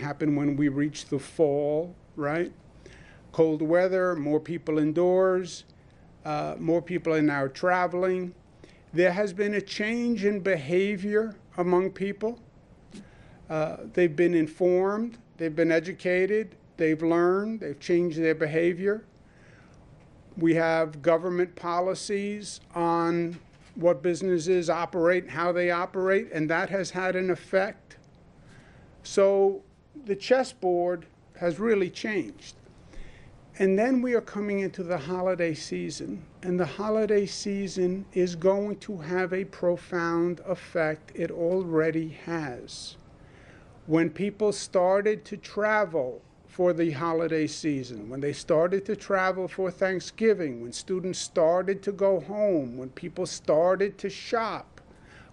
happen when we reach the fall, right? Cold weather, more people indoors, more people are now traveling. There has been a change in behavior among people. They've been informed, they've been educated, they've learned, they've changed their behavior. We have government policies on what businesses operate, how they operate, and that has had an effect. So the chessboard has really changed. And then we are coming into the holiday season, and the holiday season is going to have a profound effect. It already has. When people started to travel for the holiday season, when they started to travel for Thanksgiving, when students started to go home, when people started to shop,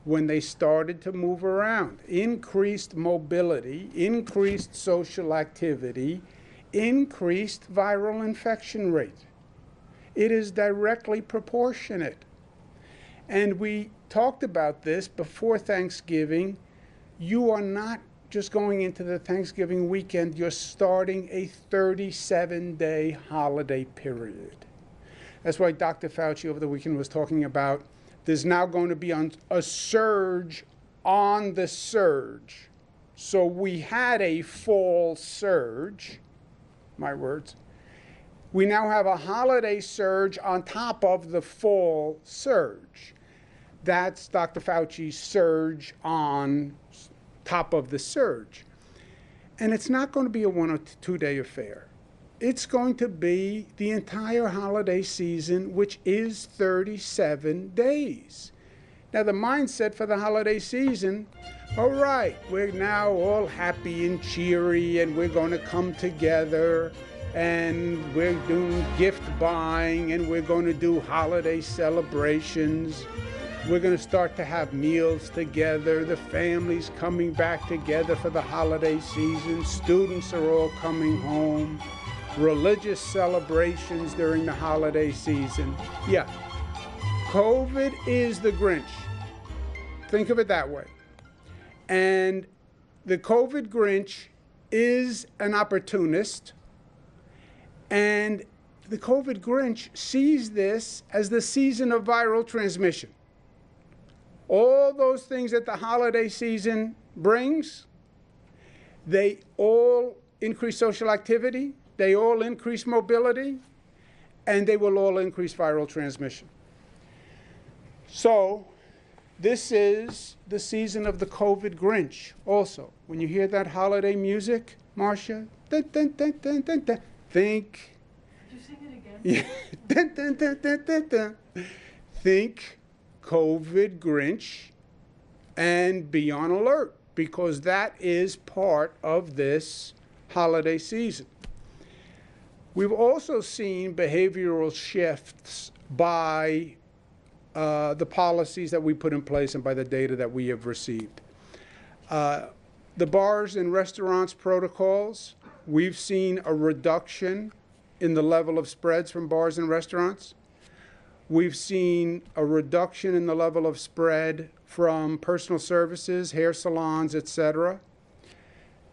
when they started to move around, increased mobility, increased social activity, increased viral infection rate. It is directly proportionate. And we talked about this before Thanksgiving. You are not just going into the Thanksgiving weekend, you're starting a 37-day holiday period. That's why Dr. Fauci over the weekend was talking about there's now going to be a surge on the surge. So we had a fall surge, my words. We now have a holiday surge on top of the fall surge. That's Dr. Fauci's surge on top of the surge. And it's not going to be a 1 or 2 day affair. It's going to be the entire holiday season, which is 37 days. Now, the mindset for the holiday season, all right, we're now all happy and cheery, and we're going to come together, and we're doing gift buying, and we're going to do holiday celebrations. We're going to start to have meals together. The family's coming back together for the holiday season. Students are all coming home. Religious celebrations during the holiday season. Yeah, COVID is the Grinch. Think of it that way. And the COVID Grinch is an opportunist. And the COVID Grinch sees this as the season of viral transmission. All those things that the holiday season brings, they all increase social activity, they all increase mobility, and they will all increase viral transmission. So this is the season of the COVID Grinch also. When you hear that holiday music, Marcia, dun, dun, dun, dun, dun, dun, think. Could you sing it again? Yeah, dun, dun, dun, dun, dun, dun. Think COVID Grinch and be on alert, because that is part of this holiday season. We've also seen behavioral shifts by the policies that we put in place and by the data that we have received. The bars and restaurants protocols, we've seen a reduction in the level of spreads from bars and restaurants. We've seen a reduction in the level of spread from personal services, hair salons, etc.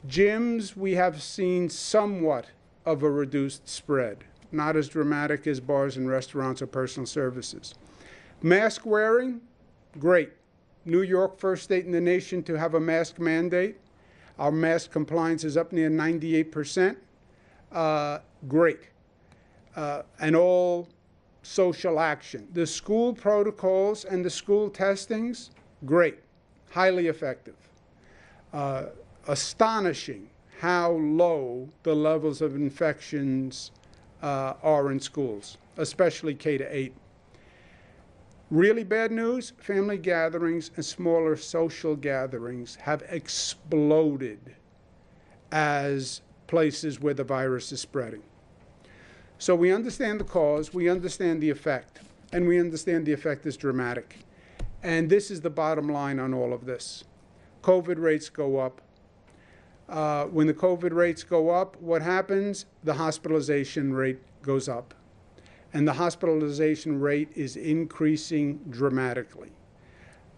Gyms, we have seen somewhat of a reduced spread, not as dramatic as bars and restaurants or personal services. Mask wearing, great. New York, first state in the nation to have a mask mandate. Our mask compliance is up near 98%. Great. And all social action. The school protocols and the school testings, great, highly effective. Astonishing how low the levels of infections are in schools, especially K-8. Really bad news, family gatherings and smaller social gatherings have exploded as places where the virus is spreading. So we understand the cause, we understand the effect, and we understand the effect is dramatic. And this is the bottom line on all of this. COVID rates go up. When the COVID rates go up, what happens? The hospitalization rate goes up. And the hospitalization rate is increasing dramatically.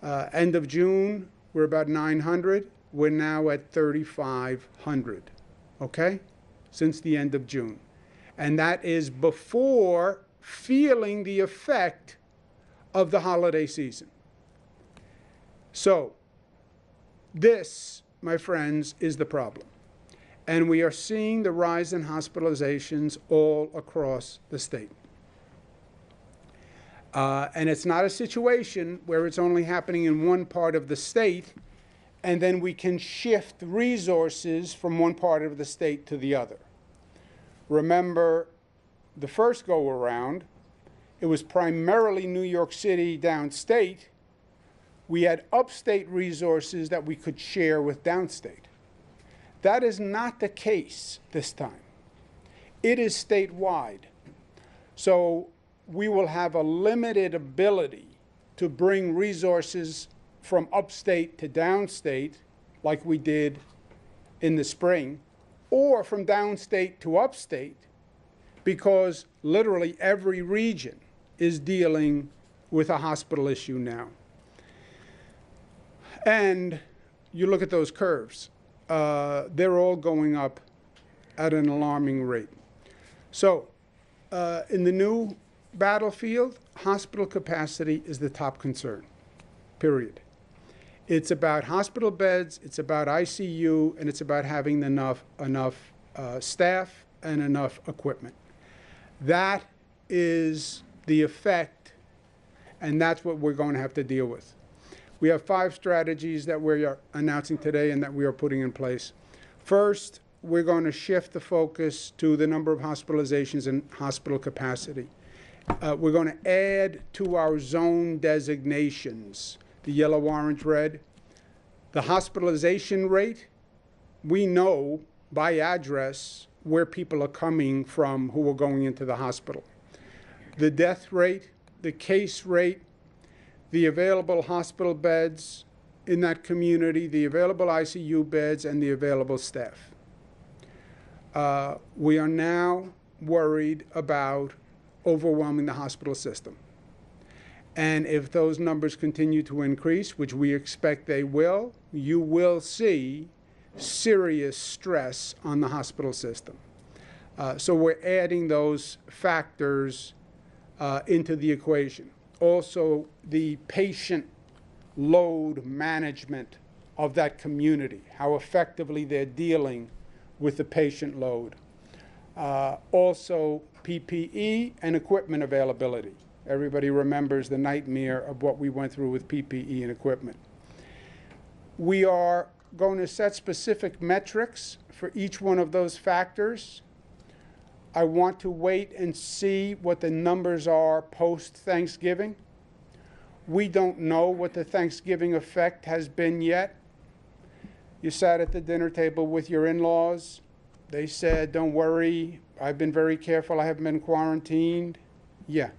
End of June, we're about 900. we're now at 3,500, okay, since the end of June. And that is before feeling the effect of the holiday season. So this, my friends, is the problem. And we are seeing the rise in hospitalizations all across the state. And it's not a situation where it's only happening in one part of the state, and then we can shift resources from one part of the state to the other. Remember, the first go-around, it was primarily New York City downstate. We had upstate resources that we could share with downstate. That is not the case this time. It is statewide. So we will have a limited ability to bring resources from upstate to downstate, like we did in the spring, or from downstate to upstate, because literally every region is dealing with a hospital issue now. And you look at those curves. They're all going up at an alarming rate. So in the new battlefield, hospital capacity is the top concern, period. It's about hospital beds, it's about ICU, and it's about having enough staff and enough equipment. That is the effect, and that's what we're going to have to deal with. We have 5 strategies that we are announcing today and that we are putting in place. First, we're going to shift the focus to the number of hospitalizations and hospital capacity. We're going to add to our zone designations, the yellow, orange, red, the hospitalization rate. We know by address where people are coming from who are going into the hospital. The death rate, the case rate, the available hospital beds in that community, the available ICU beds, and the available staff. We are now worried about overwhelming the hospital system. And if those numbers continue to increase, which we expect they will, you will see serious stress on the hospital system. So we're adding those factors into the equation. Also, the patient load management of that community, how effectively they're dealing with the patient load. Also, PPE and equipment availability. Everybody remembers the nightmare of what we went through with PPE and equipment. We are going to set specific metrics for each one of those factors. I want to wait and see what the numbers are post-Thanksgiving. We don't know what the Thanksgiving effect has been yet. You sat at the dinner table with your in-laws. They said, don't worry, I've been very careful, I haven't been quarantined. Yeah.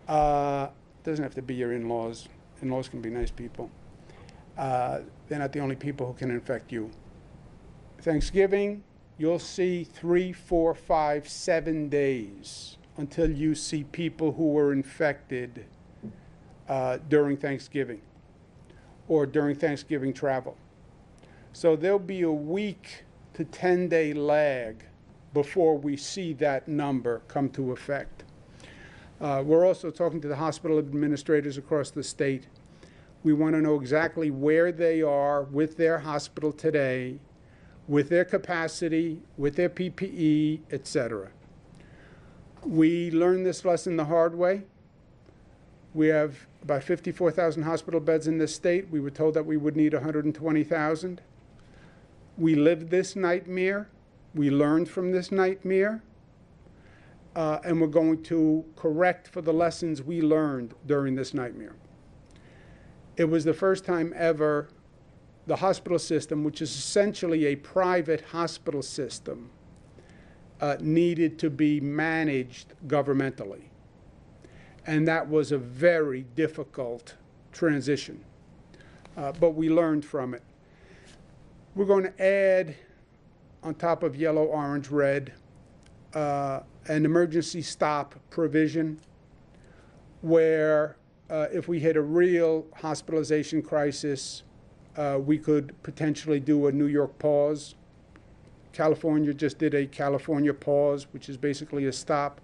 Doesn't have to be your in-laws. In-laws can be nice people. They're not the only people who can infect you. Thanksgiving, you'll see 3, 4, 5, 7 days until you see people who were infected during Thanksgiving or during Thanksgiving travel. So there'll be a week to 10-day lag before we see that number come to effect. We're also talking to the hospital administrators across the state. We want to know exactly where they are with their hospital today, with their capacity, with their PPE, etc. We learned this lesson the hard way. We have about 54,000 hospital beds in this state. We were told that we would need 120,000. We lived this nightmare. We learned from this nightmare. And we're going to correct for the lessons we learned during this nightmare. It was the first time ever the hospital system, which is essentially a private hospital system, needed to be managed governmentally. And that was a very difficult transition. But we learned from it. We're going to add, on top of yellow, orange, red, an emergency stop provision where if we hit a real hospitalization crisis, we could potentially do a New York pause. California just did a California pause, which is basically a stop,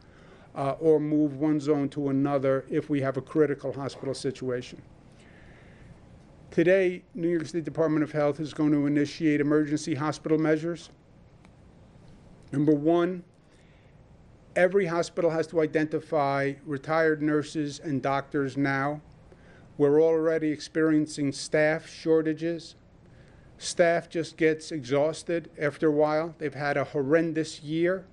or move one zone to another if we have a critical hospital situation. Today, New York State Department of Health is going to initiate emergency hospital measures. Number one, every hospital has to identify retired nurses and doctors now. We're already experiencing staff shortages. Staff just gets exhausted after a while. They've had a horrendous year.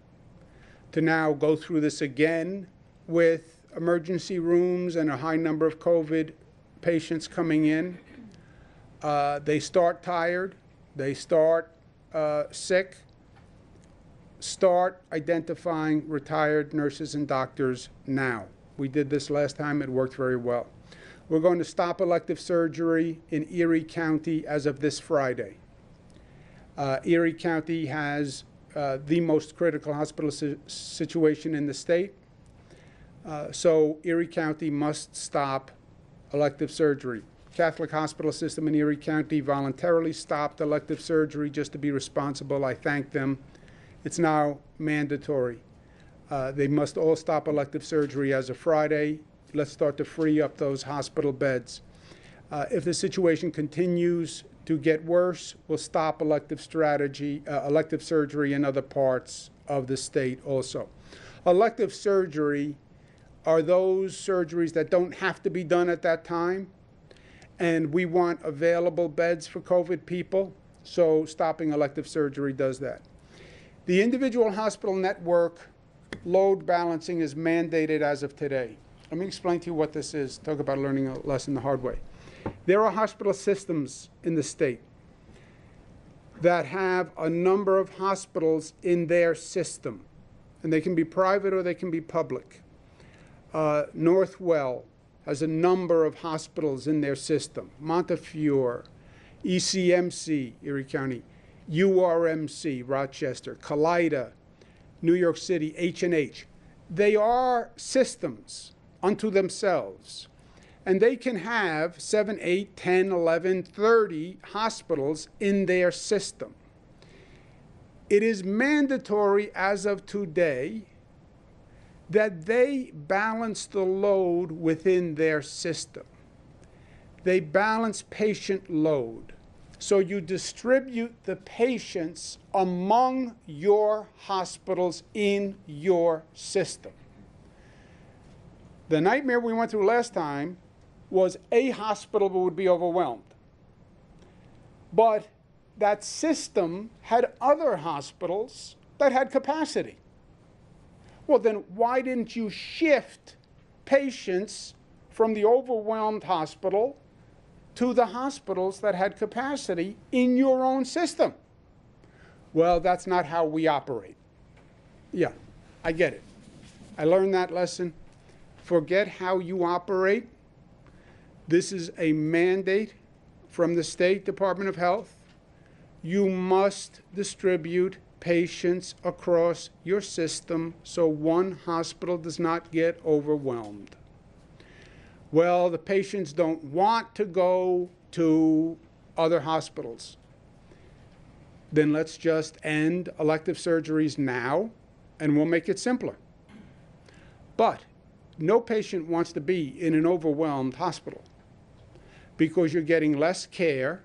To now go through this again with emergency rooms and a high number of COVID patients coming in, they start tired, they start sick. Start identifying retired nurses and doctors now. We did this last time, it worked very well. We're going to stop elective surgery in Erie County as of this Friday. Erie County has the most critical hospital situation in the state. So Erie County must stop elective surgery. Catholic hospital system in Erie County voluntarily stopped elective surgery just to be responsible. I thank them. It's now mandatory. They must all stop elective surgery as of Friday. Let's start to free up those hospital beds. If the situation continues to get worse, we'll stop elective surgery in other parts of the state also. Elective surgery are those surgeries that don't have to be done at that time, and we want available beds for COVID people, so stopping elective surgery does that. The individual hospital network load balancing is mandated as of today. Let me explain to you what this is. Talk about learning a lesson the hard way. There are hospital systems in the state that have a number of hospitals in their system, and they can be private or they can be public. Northwell has a number of hospitals in their system. Montefiore, ECMC, Erie County, URMC, Rochester, Kaleida, New York City, H&H. They are systems unto themselves, and they can have 7, 8, 10, 11, 30 hospitals in their system. It is mandatory as of today that they balance the load within their system. They balance patient load. So you distribute the patients among your hospitals in your system. The nightmare we went through last time was a hospital would be overwhelmed. But that system had other hospitals that had capacity. Well, then why didn't you shift patients from the overwhelmed hospital to the hospitals that had capacity in your own system? Well, that's not how we operate. Yeah, I get it. I learned that lesson. Forget how you operate. This is a mandate from the State Department of Health. You must distribute patients across your system so one hospital does not get overwhelmed. Well, the patients don't want to go to other hospitals. Then let's just end elective surgeries now, and we'll make it simpler. But no patient wants to be in an overwhelmed hospital because you're getting less care,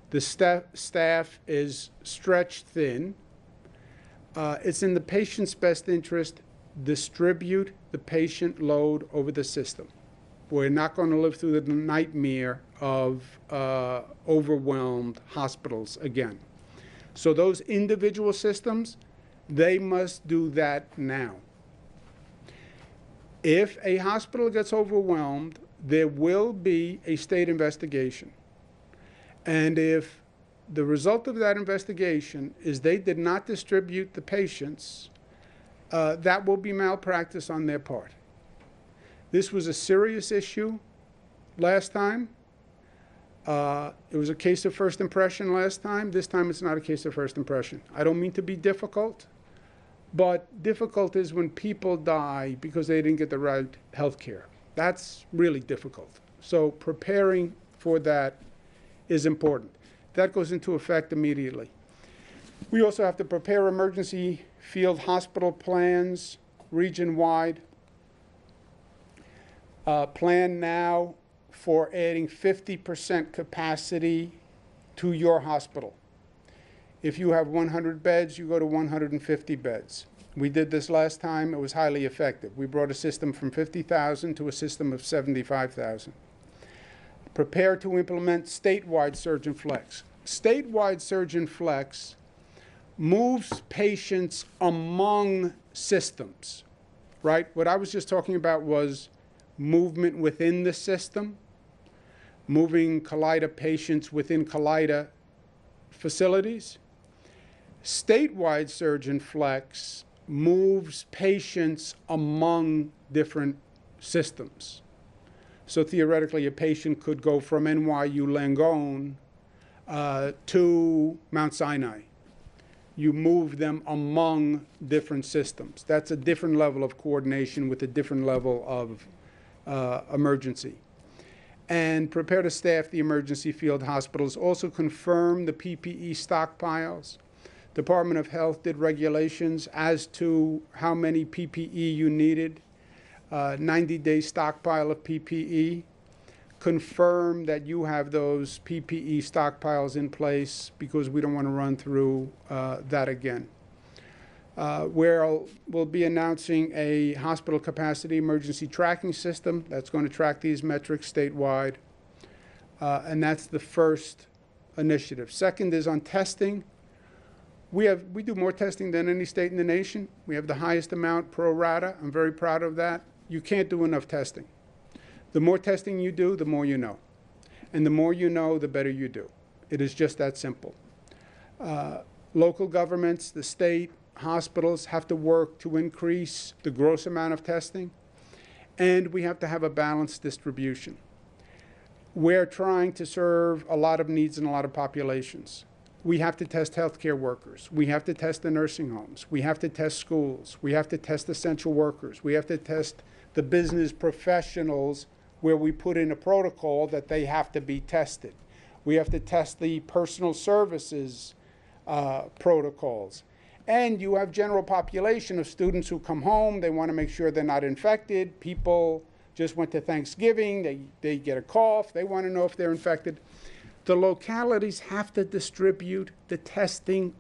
the staff is stretched thin. It's in the patient's best interest, distribute the patient load over the system. We're not going to live through the nightmare of overwhelmed hospitals again. So those individual systems, they must do that now. If a hospital gets overwhelmed, there will be a state investigation. And if the result of that investigation is they did not distribute the patients, that will be malpractice on their part. This was a serious issue last time. It was a case of first impression last time. This time it's not a case of first impression. I don't mean to be difficult, but difficult is when people die because they didn't get the right health care. That's really difficult. So preparing for that is important. That goes into effect immediately. We also have to prepare emergency field hospital plans region-wide. Plan now for adding 50% capacity to your hospital. If you have 100 beds, you go to 150 beds. We did this last time. It was highly effective. We brought a system from 50,000 to a system of 75,000. Prepare to implement statewide Surge and Flex. Statewide Surge and Flex moves patients among systems, right? What I was just talking about was movement within the system, moving Kaleida patients within Kaleida facilities. Statewide Surge and Flex moves patients among different systems. So theoretically, a patient could go from NYU Langone to Mount Sinai. You move them among different systems. That's a different level of coordination with a different level of emergency. And prepare to staff the emergency field hospitals. Also confirm the PPE stockpiles. Department of Health did regulations as to how many PPE you needed. 90-day stockpile of PPE. Confirm that you have those PPE stockpiles in place because we don't want to run through that again. Where we'll be announcing a hospital capacity emergency tracking system that's going to track these metrics statewide. And that's the first initiative. Second is on testing. We do more testing than any state in the nation. We have the highest amount pro rata. I'm very proud of that. You can't do enough testing. The more testing you do, the more you know. And the more you know, the better you do. It is just that simple. Local governments, the state, hospitals have to work to increase the gross amount of testing. And we have to have a balanced distribution. We're trying to serve a lot of needs in a lot of populations. We have to test healthcare workers. We have to test the nursing homes. We have to test schools. We have to test essential workers. We have to test the business professionals where we put in a protocol that they have to be tested. We have to test the personal services protocols. And you have general population of students who come home. They want to make sure they're not infected. People just went to Thanksgiving. They get a cough. They want to know if they're infected. The localities have to distribute the testing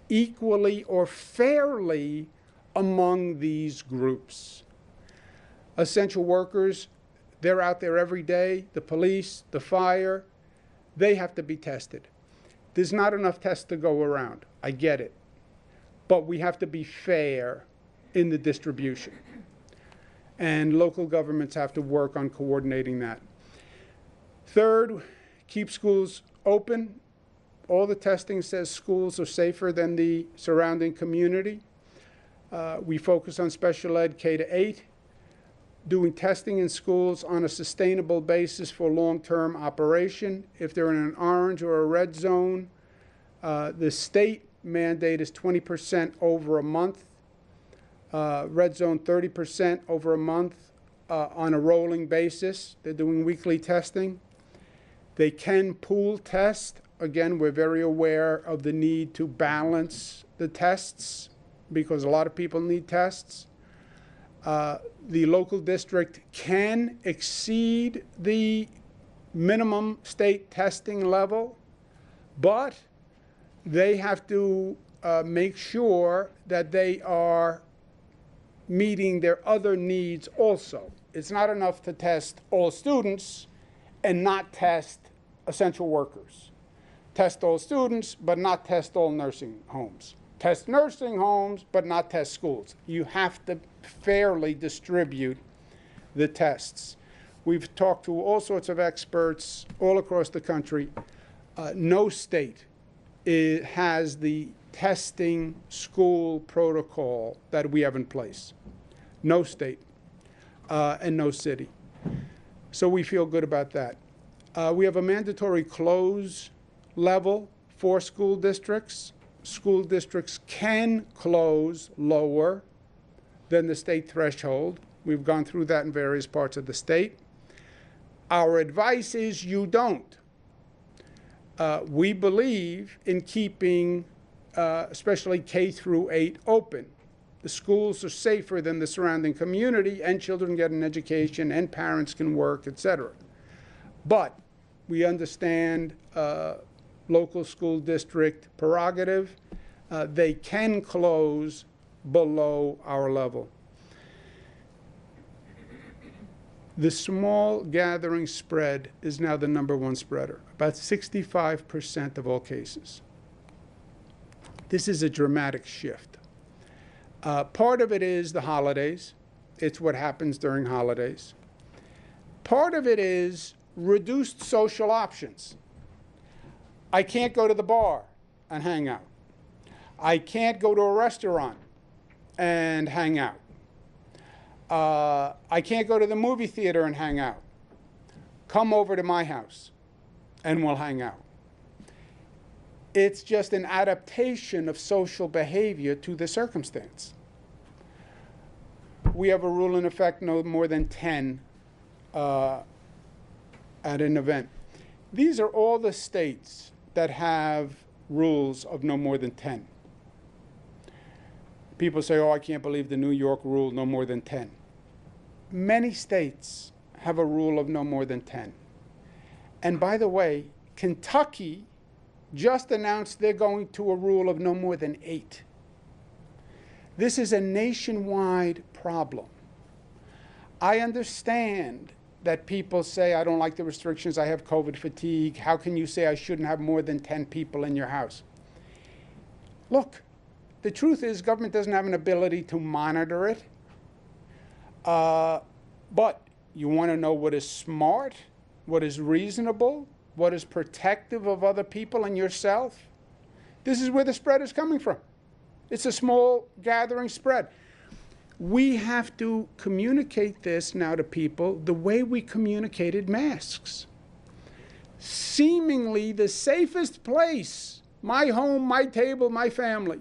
equally or fairly among these groups. Essential workers, they're out there every day. The police, the fire, they have to be tested. There's not enough tests to go around. I get it. But we have to be fair in the distribution. And local governments have to work on coordinating that. Third, keep schools open. All the testing says schools are safer than the surrounding community. We focus on special ed K-8, doing testing in schools on a sustainable basis for long-term operation. If they're in an orange or a red zone, the state mandate is 20% over a month. Red zone 30% over a month on a rolling basis. They're doing weekly testing. They can pool test. Again, we're very aware of the need to balance the tests because a lot of people need tests. The local district can exceed the minimum state testing level, but they have to make sure that they are meeting their other needs also. It's not enough to test all students and not test essential workers. Test all students, but not test all nursing homes. Test nursing homes, but not test schools. You have to fairly distribute the tests. We've talked to all sorts of experts all across the country. No state has the testing school protocol that we have in place. No state and no city. So we feel good about that. We have a mandatory close level for school districts. School districts can close lower than the state threshold. We've gone through that in various parts of the state. Our advice is you don't. We believe in keeping especially K through 8 open. The schools are safer than the surrounding community, and children get an education, and parents can work, etc. But we understand local school district prerogative. They can close below our level. The small gathering spread is now the #1 spreader, about 65% of all cases. This is a dramatic shift. Part of it is the holidays. It's what happens during holidays. Part of it is reduced social options. I can't go to the bar and hang out. I can't go to a restaurant and hang out. I can't go to the movie theater and hang out. Come over to my house and we'll hang out. It's just an adaptation of social behavior to the circumstance. We have a rule in effect, no more than 10 at an event. These are all the states that have rules of no more than 10. People say, oh, I can't believe the New York rule, no more than 10. Many states have a rule of no more than 10. And by the way, Kentucky just announced they're going to a rule of no more than 8. This is a nationwide problem. I understand that people say, I don't like the restrictions, I have COVID fatigue. How can you say I shouldn't have more than 10 people in your house? Look, the truth is government doesn't have an ability to monitor it. But you want to know what is smart, what is reasonable, what is protective of other people and yourself? This is where the spread is coming from. It's a small gathering spread. We have to communicate this now to people the way we communicated masks. Seemingly the safest place, my home, my table, my family.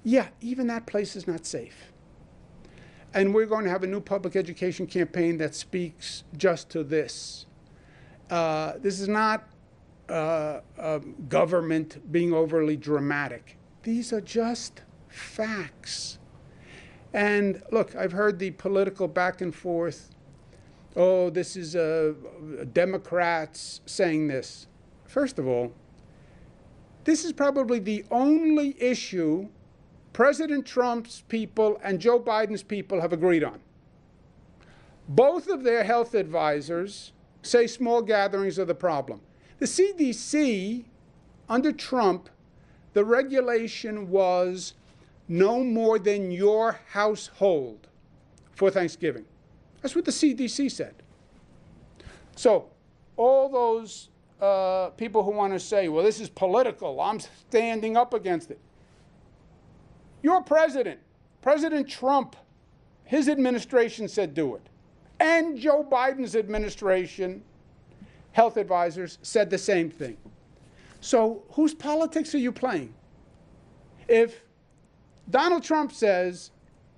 Yeah, even that place is not safe. And we're going to have a new public education campaign that speaks just to this. This is not government being overly dramatic. These are just facts. And look, I've heard the political back and forth. Oh, this is Democrats saying this. First of all, this is probably the only issue President Trump's people and Joe Biden's people have agreed on. Both of their health advisors say small gatherings are the problem. The CDC, under Trump, the regulation was no more than your household for Thanksgiving. That's what the CDC said. So all those people who want to say, well, this is political, I'm standing up against it. Your president, President Trump, his administration said do it. And Joe Biden's administration, health advisors, said the same thing. So whose politics are you playing? If Donald Trump says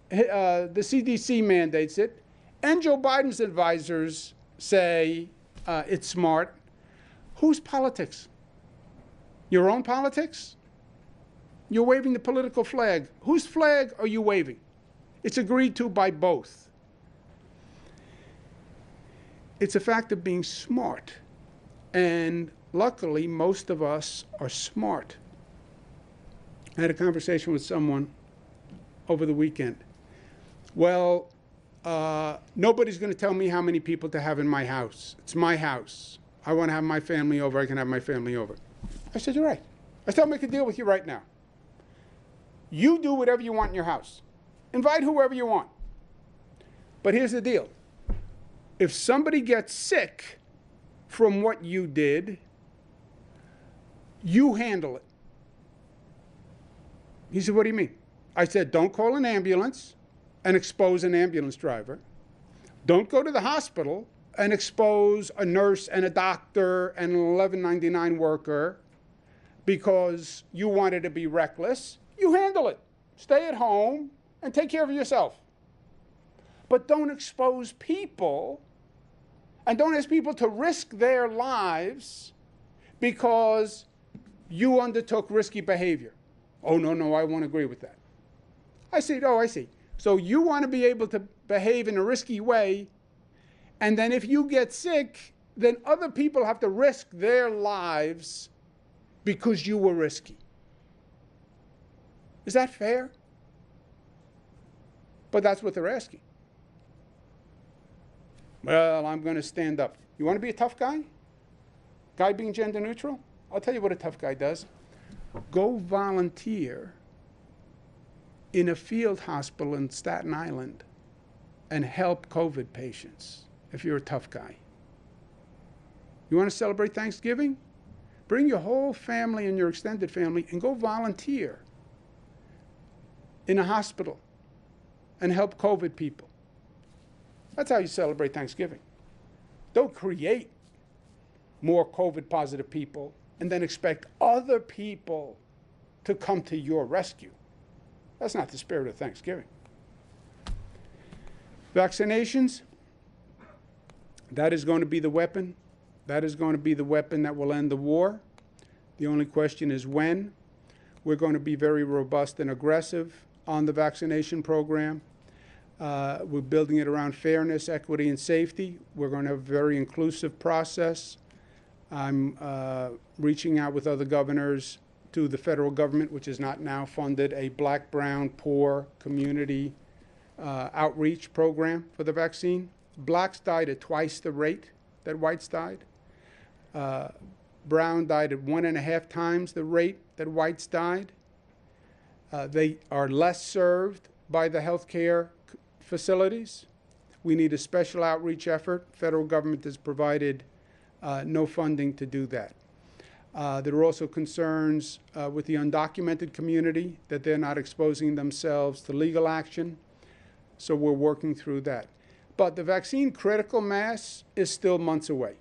the CDC mandates it, and Joe Biden's advisors say it's smart, whose politics? Your own politics? You're waving the political flag. Whose flag are you waving? It's agreed to by both. It's a fact of being smart. And luckily, most of us are smart. I had a conversation with someone over the weekend. Well, nobody's going to tell me how many people to have in my house. It's my house. I want to have my family over. I can have my family over. I said, you're right. I said, I'll make a deal with you right now. You do whatever you want in your house. Invite whoever you want. But here's the deal. If somebody gets sick from what you did, you handle it. He said, what do you mean? I said, don't call an ambulance and expose an ambulance driver. Don't go to the hospital and expose a nurse and a doctor and an 1199 worker because you wanted to be reckless. You handle it. Stay at home and take care of yourself. But don't expose people and don't ask people to risk their lives because you undertook risky behavior. Oh, no, I won't agree with that. I see, oh, I see. So you want to be able to behave in a risky way, and then if you get sick, then other people have to risk their lives because you were risky. Is that fair? But that's what they're asking. Well, I'm going to stand up. You want to be a tough guy? Guy being gender neutral? I'll tell you what a tough guy does. Go volunteer in a field hospital in Staten Island and help COVID patients if you're a tough guy. You want to celebrate Thanksgiving? Bring your whole family and your extended family and go volunteer in a hospital and help COVID people. That's how you celebrate Thanksgiving. Don't create more COVID positive people and then expect other people to come to your rescue. That's not the spirit of Thanksgiving. Vaccinations, that is going to be the weapon. That is going to be the weapon that will end the war. The only question is when. We're going to be very robust and aggressive on the vaccination program. We're building it around fairness, equity, and safety. We're going to have a very inclusive process. I'm reaching out with other governors to the federal government, which is not now funded, a black, brown, poor community outreach program for the vaccine. Blacks died at twice the rate that whites died. Brown died at 1.5 times the rate that whites died. They are less served by the healthcare facilities. We need a special outreach effort. Federal government has provided no funding to do that. There are also concerns with the undocumented community that they're not exposing themselves to legal action. So we're working through that. But the vaccine critical mass is still months away.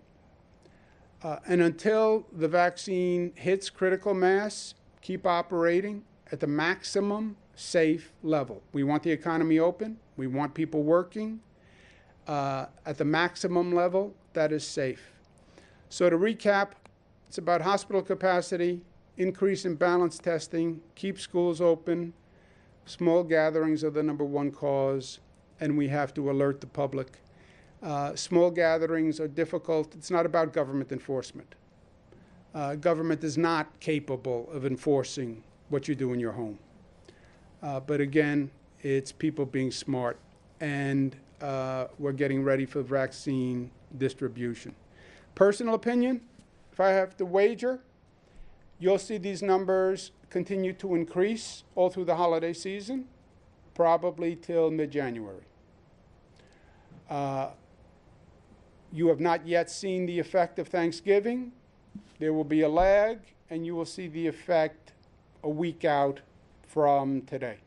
And until the vaccine hits critical mass, keep operating at the maximum safe level. We want the economy open. We want people working at the maximum level that is safe. So to recap, it's about hospital capacity, increase in balance testing, keep schools open. Small gatherings are the #1 cause, and we have to alert the public. Small gatherings are difficult. It's not about government enforcement. Government is not capable of enforcing what you do in your home. But again, it's people being smart, and we're getting ready for vaccine distribution. Personal opinion, if I have to wager, you'll see these numbers continue to increase all through the holiday season, probably till mid-January. You have not yet seen the effect of Thanksgiving. There will be a lag, and you will see the effect a week out from today.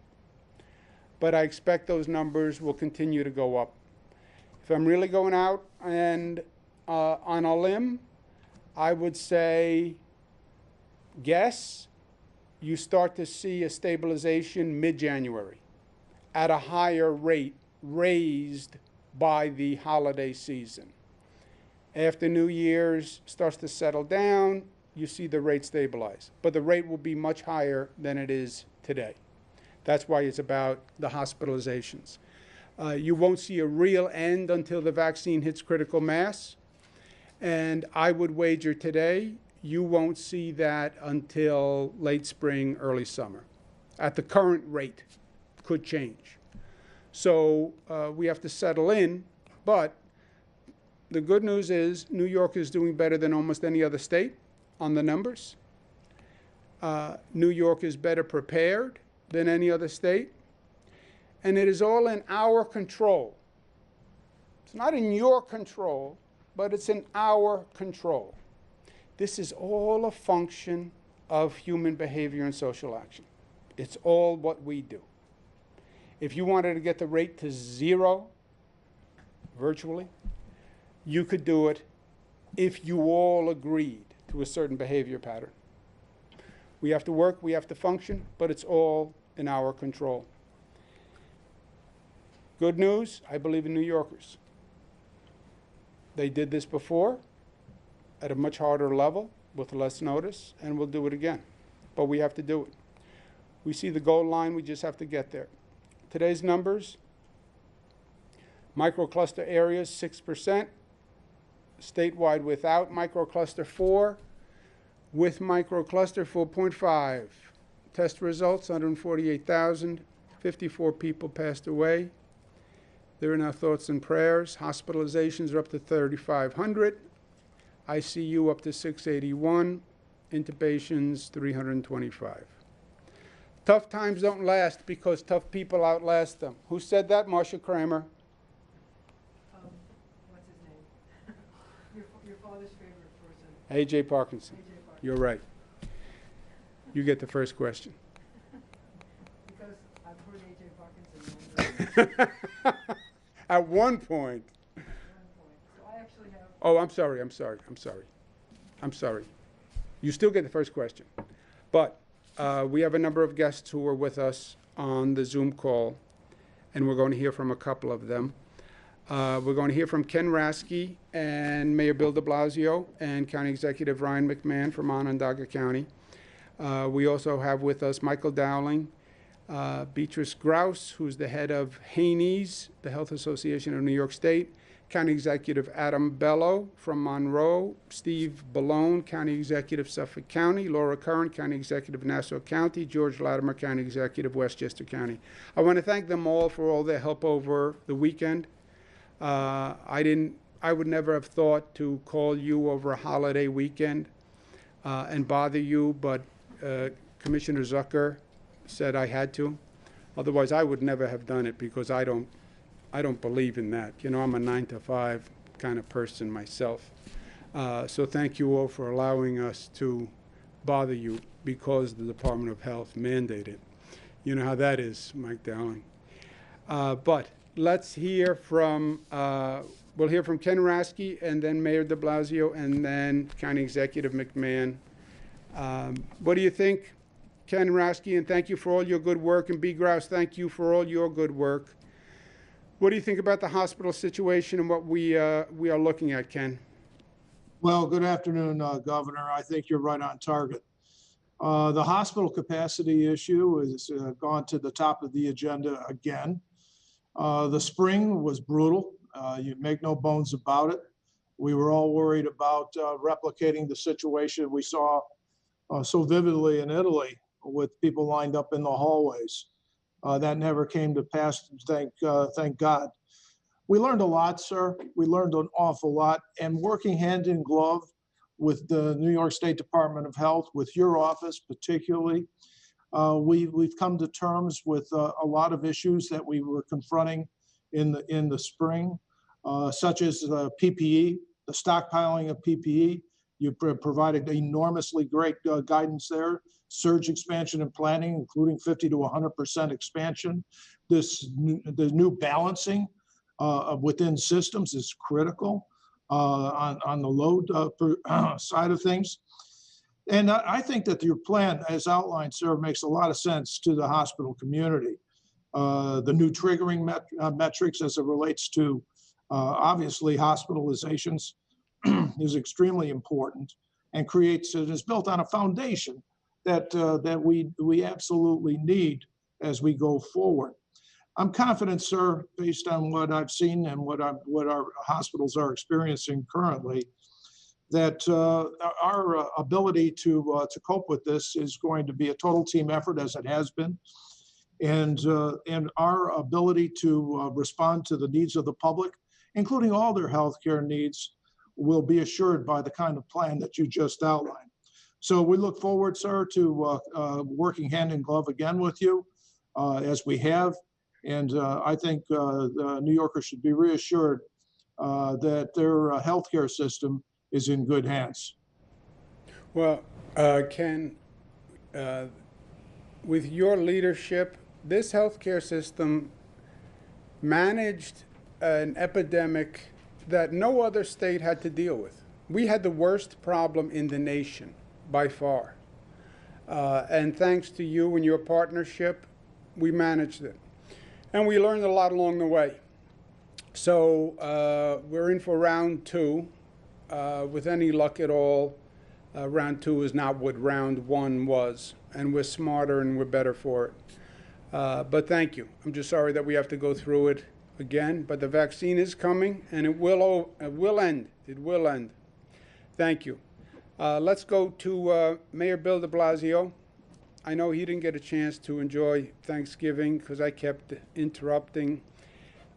But I expect those numbers will continue to go up. If I'm really going out and on a limb, I would say, guess, you start to see a stabilization mid-January at a higher rate raised by the holiday season. After New Year's starts to settle down, you see the rate stabilize. But the rate will be much higher than it is today. That's why it's about the hospitalizations. You won't see a real end until the vaccine hits critical mass. And I would wager today you won't see that until late spring, early summer. At the current rate, could change. So we have to settle in, but the good news is New York is doing better than almost any other state on the numbers. New York is better prepared than any other state. And it is all in our control. It's not in your control, but it's in our control. This is all a function of human behavior and social action. It's all what we do. If you wanted to get the rate to 0, virtually, you could do it if you all agreed to a certain behavior pattern. We have to work, we have to function, but it's all in our control. Good news, I believe in New Yorkers. They did this before at a much harder level. with less notice, and we'll do it again. But we have to do it. We see the goal line, we just have to get there. Today's numbers: microcluster areas, 6%. Statewide without microcluster, 4. With microcluster, 4.5. Test results, 148,000. 54 people passed away. They're in our thoughts and prayers. Hospitalizations are up to 3,500. ICU up to 681. Intubations, 325. Tough times don't last because tough people outlast them. Who said that? Marsha Kramer. What's his name? Your father's favorite person. A.J. Parkinson. A.J. Parkinson. You're right. You get the first question. Because I've heard A.J. Parkinson. At one point. So I actually have. Oh, I'm sorry. You still get the first question. But we have a number of guests who are with us on the Zoom call, and we're going to hear from a couple of them. We're going to hear from Ken Rasky and Mayor Bill de Blasio and County Executive Ryan McMahon from Onondaga County. We also have with us Michael Dowling, Beatrice Grouse, who's the head of Haney's, the Health Association of New York State, County Executive Adam Bello from Monroe, Steve Ballone, County Executive Suffolk County, Laura Curran, County Executive Nassau County, George Latimer, County Executive Westchester County. I want to thank them all for all their help over the weekend. I would never have thought to call you over a holiday weekend and bother you, but Commissioner Zucker said I had to. Otherwise, I would never have done it because I don't believe in that. You know, I'm a 9-to-5 kind of person myself. So thank you all for allowing us to bother you because the Department of Health mandated. You know how that is, Mike Dowling. But let's hear from, we'll hear from Ken Rasky and then Mayor de Blasio and then County Executive McMahon. What do you think, Ken Rasky? And thank you for all your good work. And B. Grouse, thank you for all your good work. What do you think about the hospital situation and what we are looking at, Ken? Well, good afternoon, Governor. I think you're right on target. The hospital capacity issue has gone to the top of the agenda again. The spring was brutal. You make no bones about it. We were all worried about replicating the situation we saw so vividly in Italy with people lined up in the hallways. That never came to pass, thank God. We learned a lot, sir. We learned an awful lot. And working hand in glove with the New York State Department of Health, with your office particularly, we've come to terms with a lot of issues that we were confronting in the spring, such as PPE, the stockpiling of PPE. You provided enormously great guidance there. Surge expansion and planning, including 50 to 100% expansion. The new balancing within systems is critical on the load side of things. And I think that your plan, as outlined, sir, makes a lot of sense to the hospital community. The new triggering metrics as it relates to obviously hospitalizations is extremely important and creates and is built on a foundation that we absolutely need as we go forward. I'm confident, sir, based on what I've seen and what our hospitals are experiencing currently, that our ability to cope with this is going to be a total team effort, as it has been, and our ability to respond to the needs of the public, including all their healthcare needs, will be assured by the kind of plan that you just outlined. So we look forward, sir, to working hand in glove again with you, as we have. And I think the New Yorkers should be reassured that their healthcare system is in good hands. Well, Ken, with your leadership, this healthcare system managed an epidemic that no other state had to deal with. We had the worst problem in the nation by far. And thanks to you and your partnership, we managed it. And we learned a lot along the way. So we're in for round two. With any luck at all, round two is not what round one was, and we're smarter and we're better for it. But thank you. I'm just sorry that we have to go through it again, but the vaccine is coming, and it will end. It will end. Thank you. Let's go to Mayor Bill de Blasio. I know he didn't get a chance to enjoy Thanksgiving because I kept interrupting,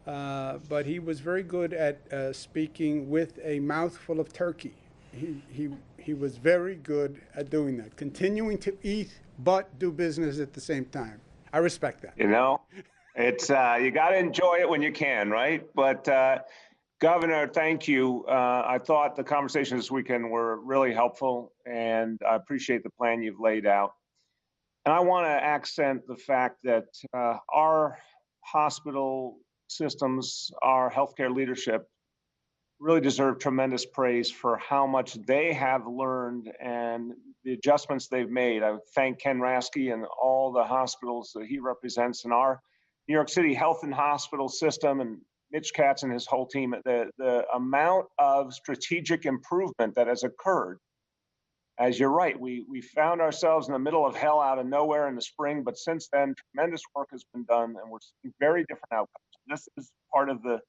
but he was very good at speaking with a mouthful of turkey. He was very good at doing that, continuing to eat but do business at the same time. I respect that. You know, it's you got to enjoy it when you can, right? But Governor, thank you. I thought the conversations this weekend were really helpful, and I appreciate the plan you've laid out. And I want to accent the fact that our hospital systems, our healthcare leadership really deserve tremendous praise for how much they have learned and the adjustments they've made. I thank Ken Rasky and all the hospitals that he represents in our New York City health and hospital system, and Mitch Katz and his whole team. The amount of strategic improvement that has occurred, as you're right, we found ourselves in the middle of hell out of nowhere in the spring, but since then, tremendous work has been done, and we're seeing very different outcomes. This is part of the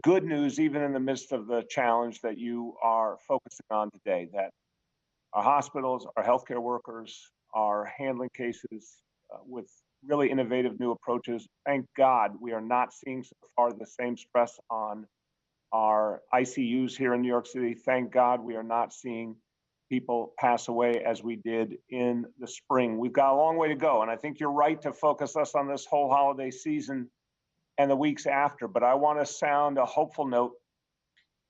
good news, even in the midst of the challenge that you are focusing on today, that our hospitals, our healthcare workers are handling cases with really innovative new approaches. Thank God we are not seeing so far the same stress on our ICUs here in New York City. Thank God we are not seeing people pass away as we did in the spring. We've got a long way to go, and I think you're right to focus us on this whole holiday season and the weeks after. But I want to sound a hopeful note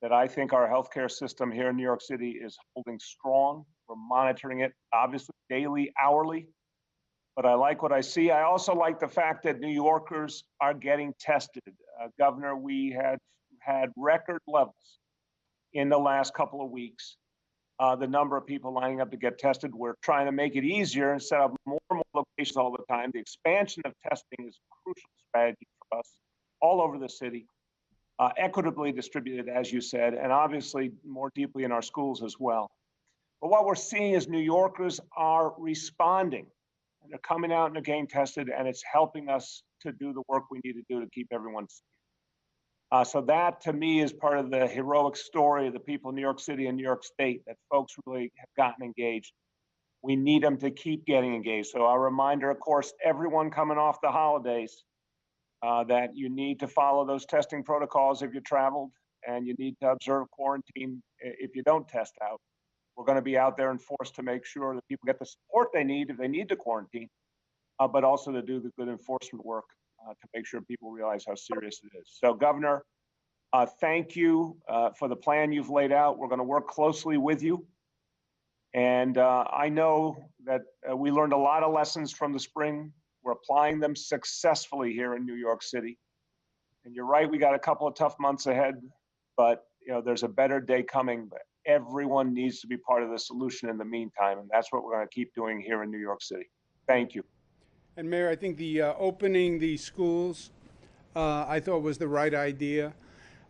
that I think our healthcare system here in New York City is holding strong. We're monitoring it, obviously, daily, hourly. But I like what I see. I also like the fact that New Yorkers are getting tested. Governor, we had record levels in the last couple of weeks. The number of people lining up to get tested. We're trying to make it easier and set up more and more locations all the time. The expansion of testing is a crucial strategy for us all over the city, equitably distributed, as you said, and obviously more deeply in our schools as well. But what we're seeing is New Yorkers are responding. They're coming out and they're getting tested, and it's helping us to do the work we need to do to keep everyone safe. So that, to me, is part of the heroic story of the people in New York City and New York State, that folks really have gotten engaged. We need them to keep getting engaged. So our reminder, of course, everyone coming off the holidays, that you need to follow those testing protocols if you traveled, and you need to observe quarantine if you don't test out. We're going to be out there and forced to make sure that people get the support they need if they need to quarantine, but also to do the good enforcement work to make sure people realize how serious it is. So, Governor, thank you for the plan you've laid out. We're going to work closely with you. And I know that we learned a lot of lessons from the spring. We're applying them successfully here in New York City. And you're right, we got a couple of tough months ahead, but there's a better day coming. But everyone needs to be part of the solution in the meantime, and that's what we're going to keep doing here in New York City. Thank you. And Mayor, I think the opening the schools, I thought was the right idea.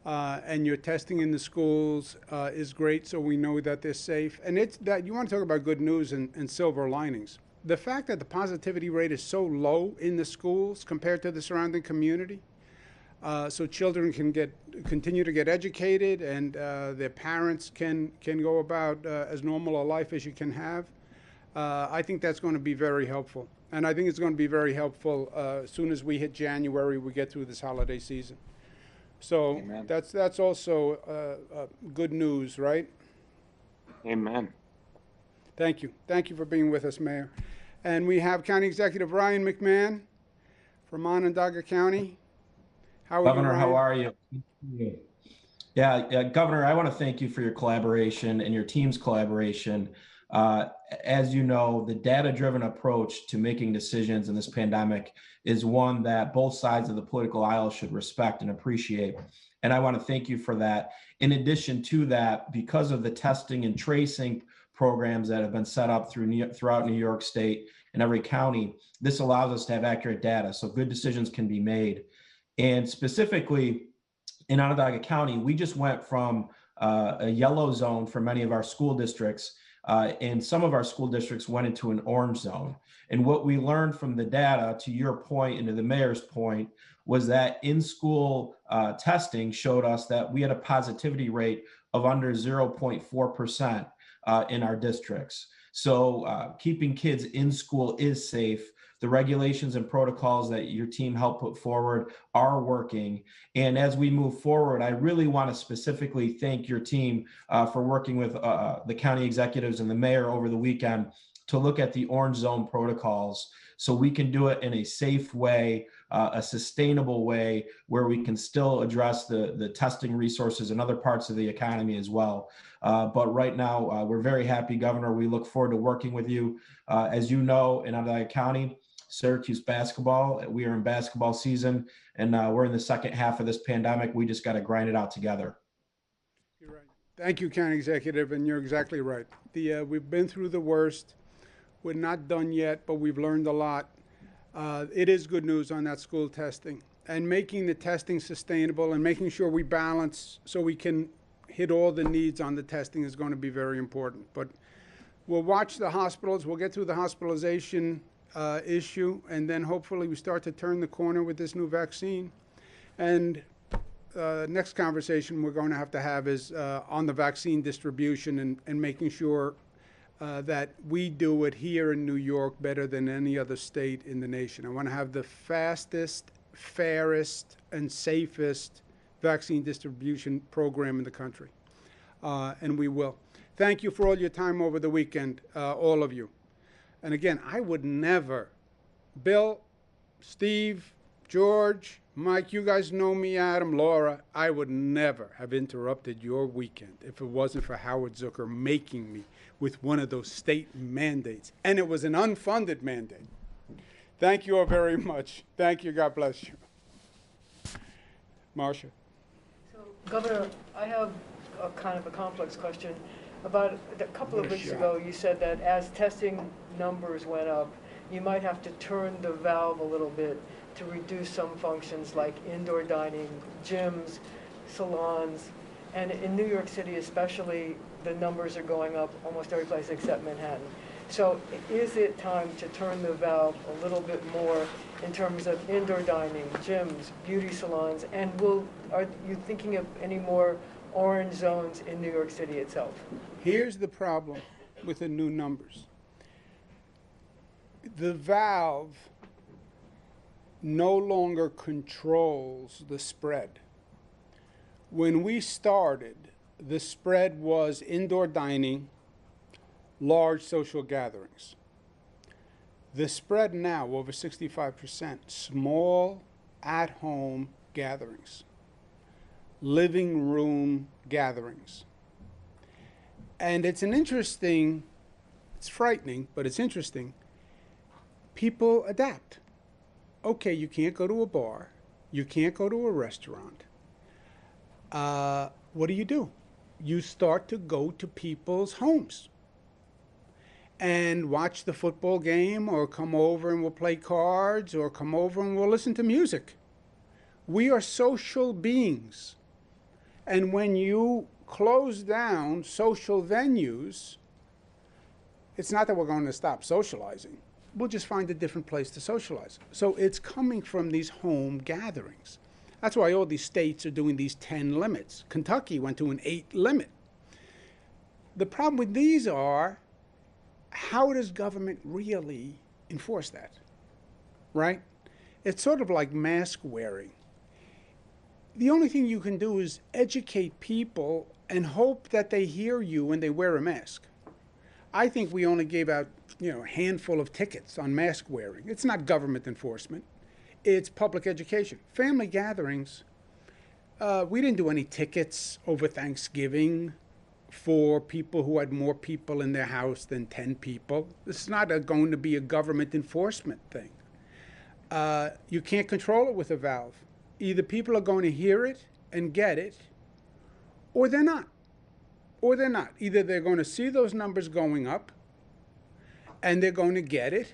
And your testing in the schools is great, so we know that they're safe. And it's that you want to talk about good news and silver linings. The fact that the positivity rate is so low in the schools compared to the surrounding community, so children can continue to get educated, and their parents can go about as normal a life as you can have. I think that's going to be very helpful. And I think it's going to be very helpful as soon as we hit January, we get through this holiday season. So Amen. That's also good news, right? Amen. Thank you. Thank you for being with us, Mayor. And we have County Executive Ryan McMahon from Onondaga County. How are Governor, you, how are you? Yeah, Governor, I want to thank you for your collaboration and your team's collaboration. As you know, the data-driven approach to making decisions in this pandemic is one that both sides of the political aisle should respect and appreciate. And I want to thank you for that. In addition to that, because of the testing and tracing programs that have been set up throughout New York State and every county, this allows us to have accurate data, so good decisions can be made. And specifically in Onondaga County, we just went from a yellow zone for many of our school districts and some of our school districts went into an orange zone. And what we learned from the data, to your point and to the mayor's point, was that in-school testing showed us that we had a positivity rate of under 0.4% in our districts. So keeping kids in school is safe. The regulations and protocols that your team helped put forward are working. And as we move forward, I really want to specifically thank your team for working with the county executives and the mayor over the weekend to look at the orange zone protocols so we can do it in a safe way, a sustainable way where we can still address the testing resources in other parts of the economy as well. But right now, we're very happy, Governor. We look forward to working with you. As you know, in Onondaga County, Syracuse basketball, we are in basketball season, and we're in the second half of this pandemic. We just got to grind it out together. You're right. Thank you, County Executive, and you're exactly right. We've been through the worst. We're not done yet, but we've learned a lot. It is good news on that school testing, and making the testing sustainable and making sure we balance so we can hit all the needs on the testing is going to be very important. But we'll watch the hospitals. We'll get through the hospitalization issue, and then hopefully we start to turn the corner with this new vaccine. And next conversation we're going to have is on the vaccine distribution and making sure that we do it here in New York better than any other state in the nation. I want to have the fastest, fairest, and safest vaccine distribution program in the country, and we will. Thank you for all your time over the weekend, all of you. And again, I would never, Bill, Steve, George, Mike, you guys know me, Adam, Laura, I would never have interrupted your weekend if it wasn't for Howard Zucker making me with one of those state mandates. And it was an unfunded mandate. Thank you all very much. Thank you. God bless you. Marcia. So, Governor, I have a kind of a complex question. About a couple of weeks ago, you said that as testing numbers went up, you might have to turn the valve a little bit to reduce some functions like indoor dining, gyms, salons, and in New York City especially, the numbers are going up almost every place except Manhattan. So is it time to turn the valve a little bit more in terms of indoor dining, gyms, beauty salons, and are you thinking of any more orange zones in New York City itself? Here's the problem with the new numbers. The valve no longer controls the spread. When we started, the spread was indoor dining, large social gatherings. The spread now, over 65%, small at-home gatherings, living room gatherings. And it's frightening, but it's interesting. People adapt. Okay, you can't go to a bar. You can't go to a restaurant. What do? You start to go to people's homes and watch the football game, or come over and we'll play cards, or come over and we'll listen to music. We are social beings. And when you close down social venues, it's not that we're going to stop socializing. We'll just find a different place to socialize. So it's coming from these home gatherings. That's why all these states are doing these 10 limits. Kentucky went to an 8 limit. The problem with these are, how does government really enforce that, right? It's sort of like mask wearing. The only thing you can do is educate people and hope that they hear you when they wear a mask. I think we only gave out, a handful of tickets on mask wearing. It's not government enforcement. It's public education. Family gatherings, we didn't do any tickets over Thanksgiving for people who had more people in their house than 10 people. This is not going to be a government enforcement thing. You can't control it with a valve. Either people are going to hear it and get it, or they're not. Or they're not. Either they're going to see those numbers going up and they're going to get it,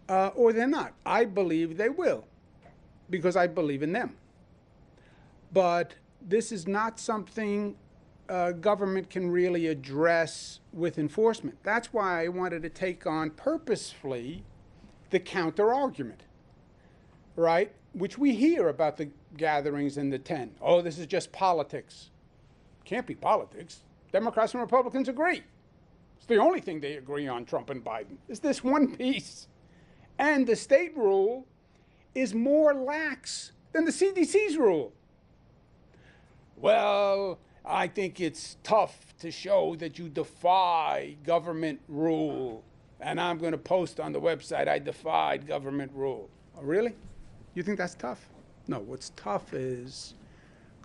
or they're not. I believe they will, because I believe in them. But this is not something government can really address with enforcement. That's why I wanted to take on purposefully the counter argument, right? Which we hear about the gatherings in the tent. Oh, this is just politics. Can't be politics. Democrats and Republicans agree. It's the only thing they agree on, Trump and Biden, is this one piece. And the state rule is more lax than the CDC's rule. Well, I think it's tough to show that you defy government rule. And I'm going to post on the website, I defied government rule. Oh, really? You think that's tough? No, what's tough is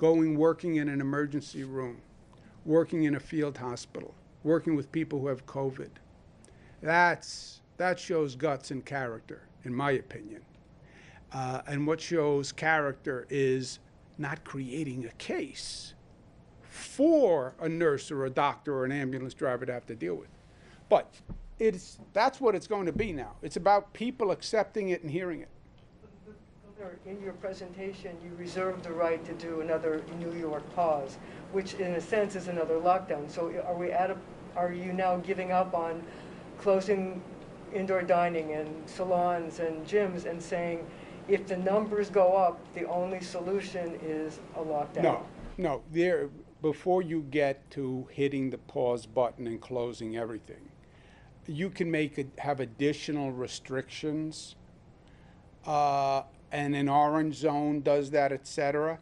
working in an emergency room, working in a field hospital, working with people who have COVID. That shows guts and character, in my opinion. And what shows character is not creating a case for a nurse or a doctor or an ambulance driver to have to deal with. But that's what it's going to be now. It's about people accepting it and hearing it. In your presentation, you reserved the right to do another New York pause, which in a sense is another lockdown. So are you now giving up on closing indoor dining and salons and gyms and saying, if the numbers go up, the only solution is a lockdown? No. Before you get to hitting the pause button and closing everything, you can have additional restrictions, and an orange zone does that, et cetera.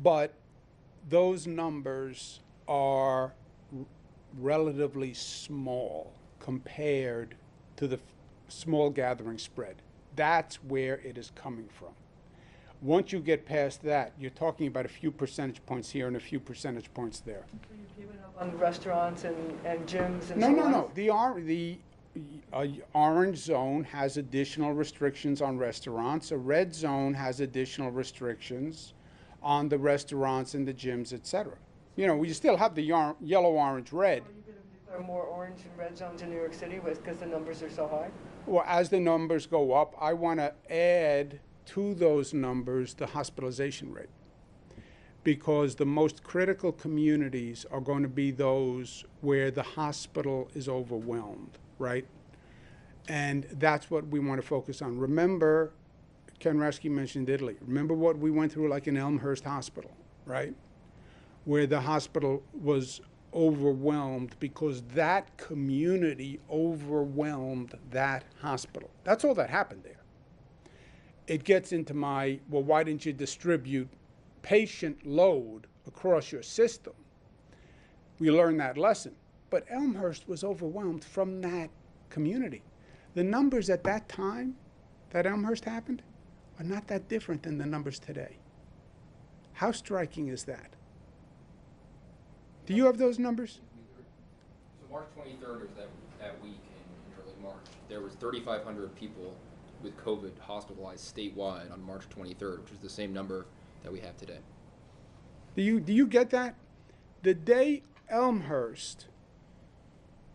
But those numbers are relatively small compared to the small gathering spread. That's where it is coming from. Once you get past that, you're talking about a few percentage points here and a few percentage points there. So you've given up on restaurants and gyms and No. The orange zone has additional restrictions on restaurants. A red zone has additional restrictions on the restaurants and the gyms, et cetera. We still have the yellow, orange, red. Are you going to declare more orange and red zones in New York City because the numbers are so high? Well, as the numbers go up, I want to add to those numbers the hospitalization rate, because the most critical communities are going to be those where the hospital is overwhelmed, right? And that's what we want to focus on. Remember, Ken Rasky mentioned Italy. Remember what we went through like in Elmhurst Hospital, right? Where the hospital was overwhelmed because that community overwhelmed that hospital. That's all that happened there. It gets into well, why didn't you distribute patient load across your system? We learned that lesson. But Elmhurst was overwhelmed from that community. The numbers at that time that Elmhurst happened are not that different than the numbers today. How striking is that? Do you have those numbers? So March 23rd was that week in early March. There was 3,500 people with COVID hospitalized statewide on March 23rd, which is the same number that we have today. Do you get that? The day Elmhurst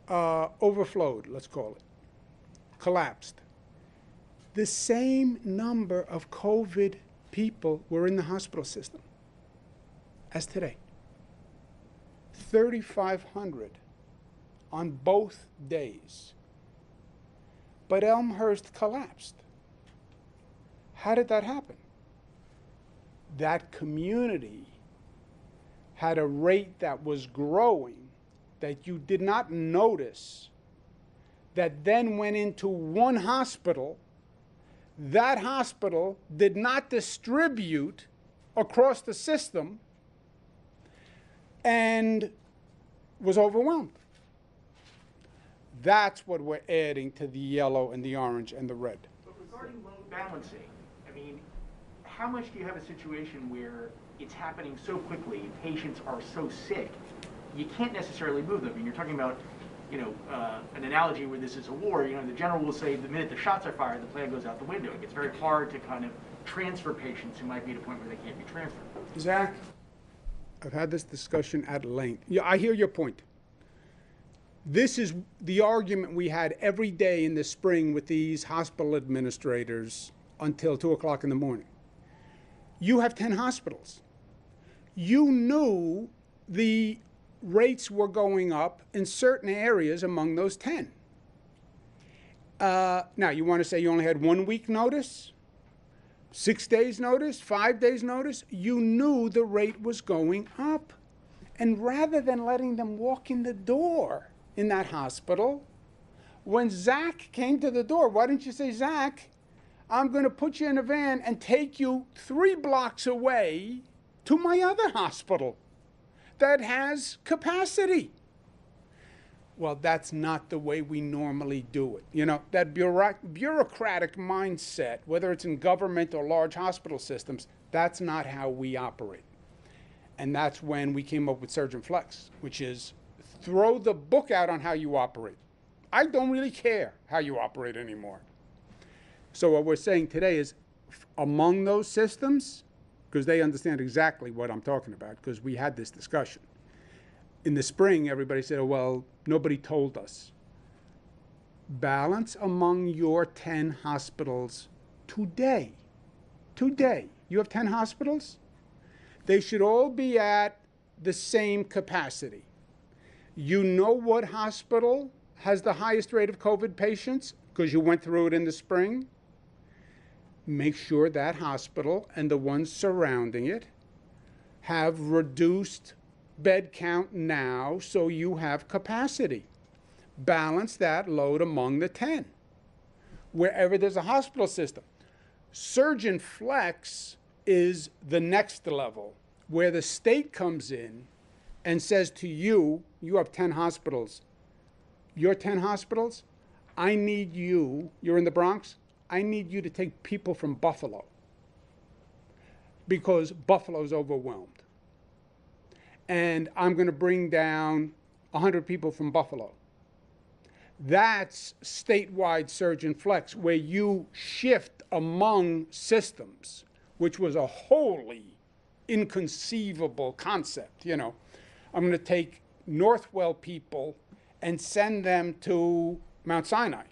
overflowed, let's call it, collapsed, the same number of COVID people were in the hospital system as today. 3,500 on both days. But Elmhurst collapsed. How did that happen? That community had a rate that was growing that you did not notice, that then went into one hospital. That hospital did not distribute across the system and was overwhelmed. That's what we're adding to the yellow and the orange and the red. But regarding load balancing, I mean, how much do you have a situation where it's happening so quickly, patients are so sick, you can't necessarily move them? I mean, you're talking about, an analogy where this is a war. The general will say the minute the shots are fired, the plan goes out the window. It gets very hard to kind of transfer patients who might be at a point where they can't be transferred. Zach, I've had this discussion at length. Yeah, I hear your point. This is the argument we had every day in the spring with these hospital administrators until 2 o'clock in the morning. You have 10 hospitals. You knew the rates were going up in certain areas among those 10. Now, you want to say you only had 1 week notice, 6 days notice, 5 days notice? You knew the rate was going up. And rather than letting them walk in the door in that hospital, when Zach came to the door, why didn't you say, Zach, I'm going to put you in a van and take you 3 blocks away to my other hospital that has capacity? Well, that's not the way we normally do it. You know, that bureaucratic mindset, whether it's in government or large hospital systems, that's not how we operate. And that's when we came up with Surgeon Flex, which is throw the book out on how you operate. I don't really care how you operate anymore. So what we're saying today is among those systems, because they understand exactly what I'm talking about, because we had this discussion. In the spring, everybody said, oh, well, nobody told us. Balance among your 10 hospitals today. Today. You have 10 hospitals? They should all be at the same capacity. You know what hospital has the highest rate of COVID patients because you went through it in the spring? Make sure that hospital and the ones surrounding it have reduced bed count now so you have capacity. Balance that load among the 10, wherever there's a hospital system. Surgeon Flex is the next level, where the state comes in and says to you, you have 10 hospitals. Your 10 hospitals, I need you, you're in the Bronx, I need you to take people from Buffalo because Buffalo's overwhelmed. And I'm going to bring down 100 people from Buffalo. That's statewide Surgeon Flex, where you shift among systems, which was a wholly inconceivable concept. You know, I'm going to take Northwell people and send them to Mount Sinai.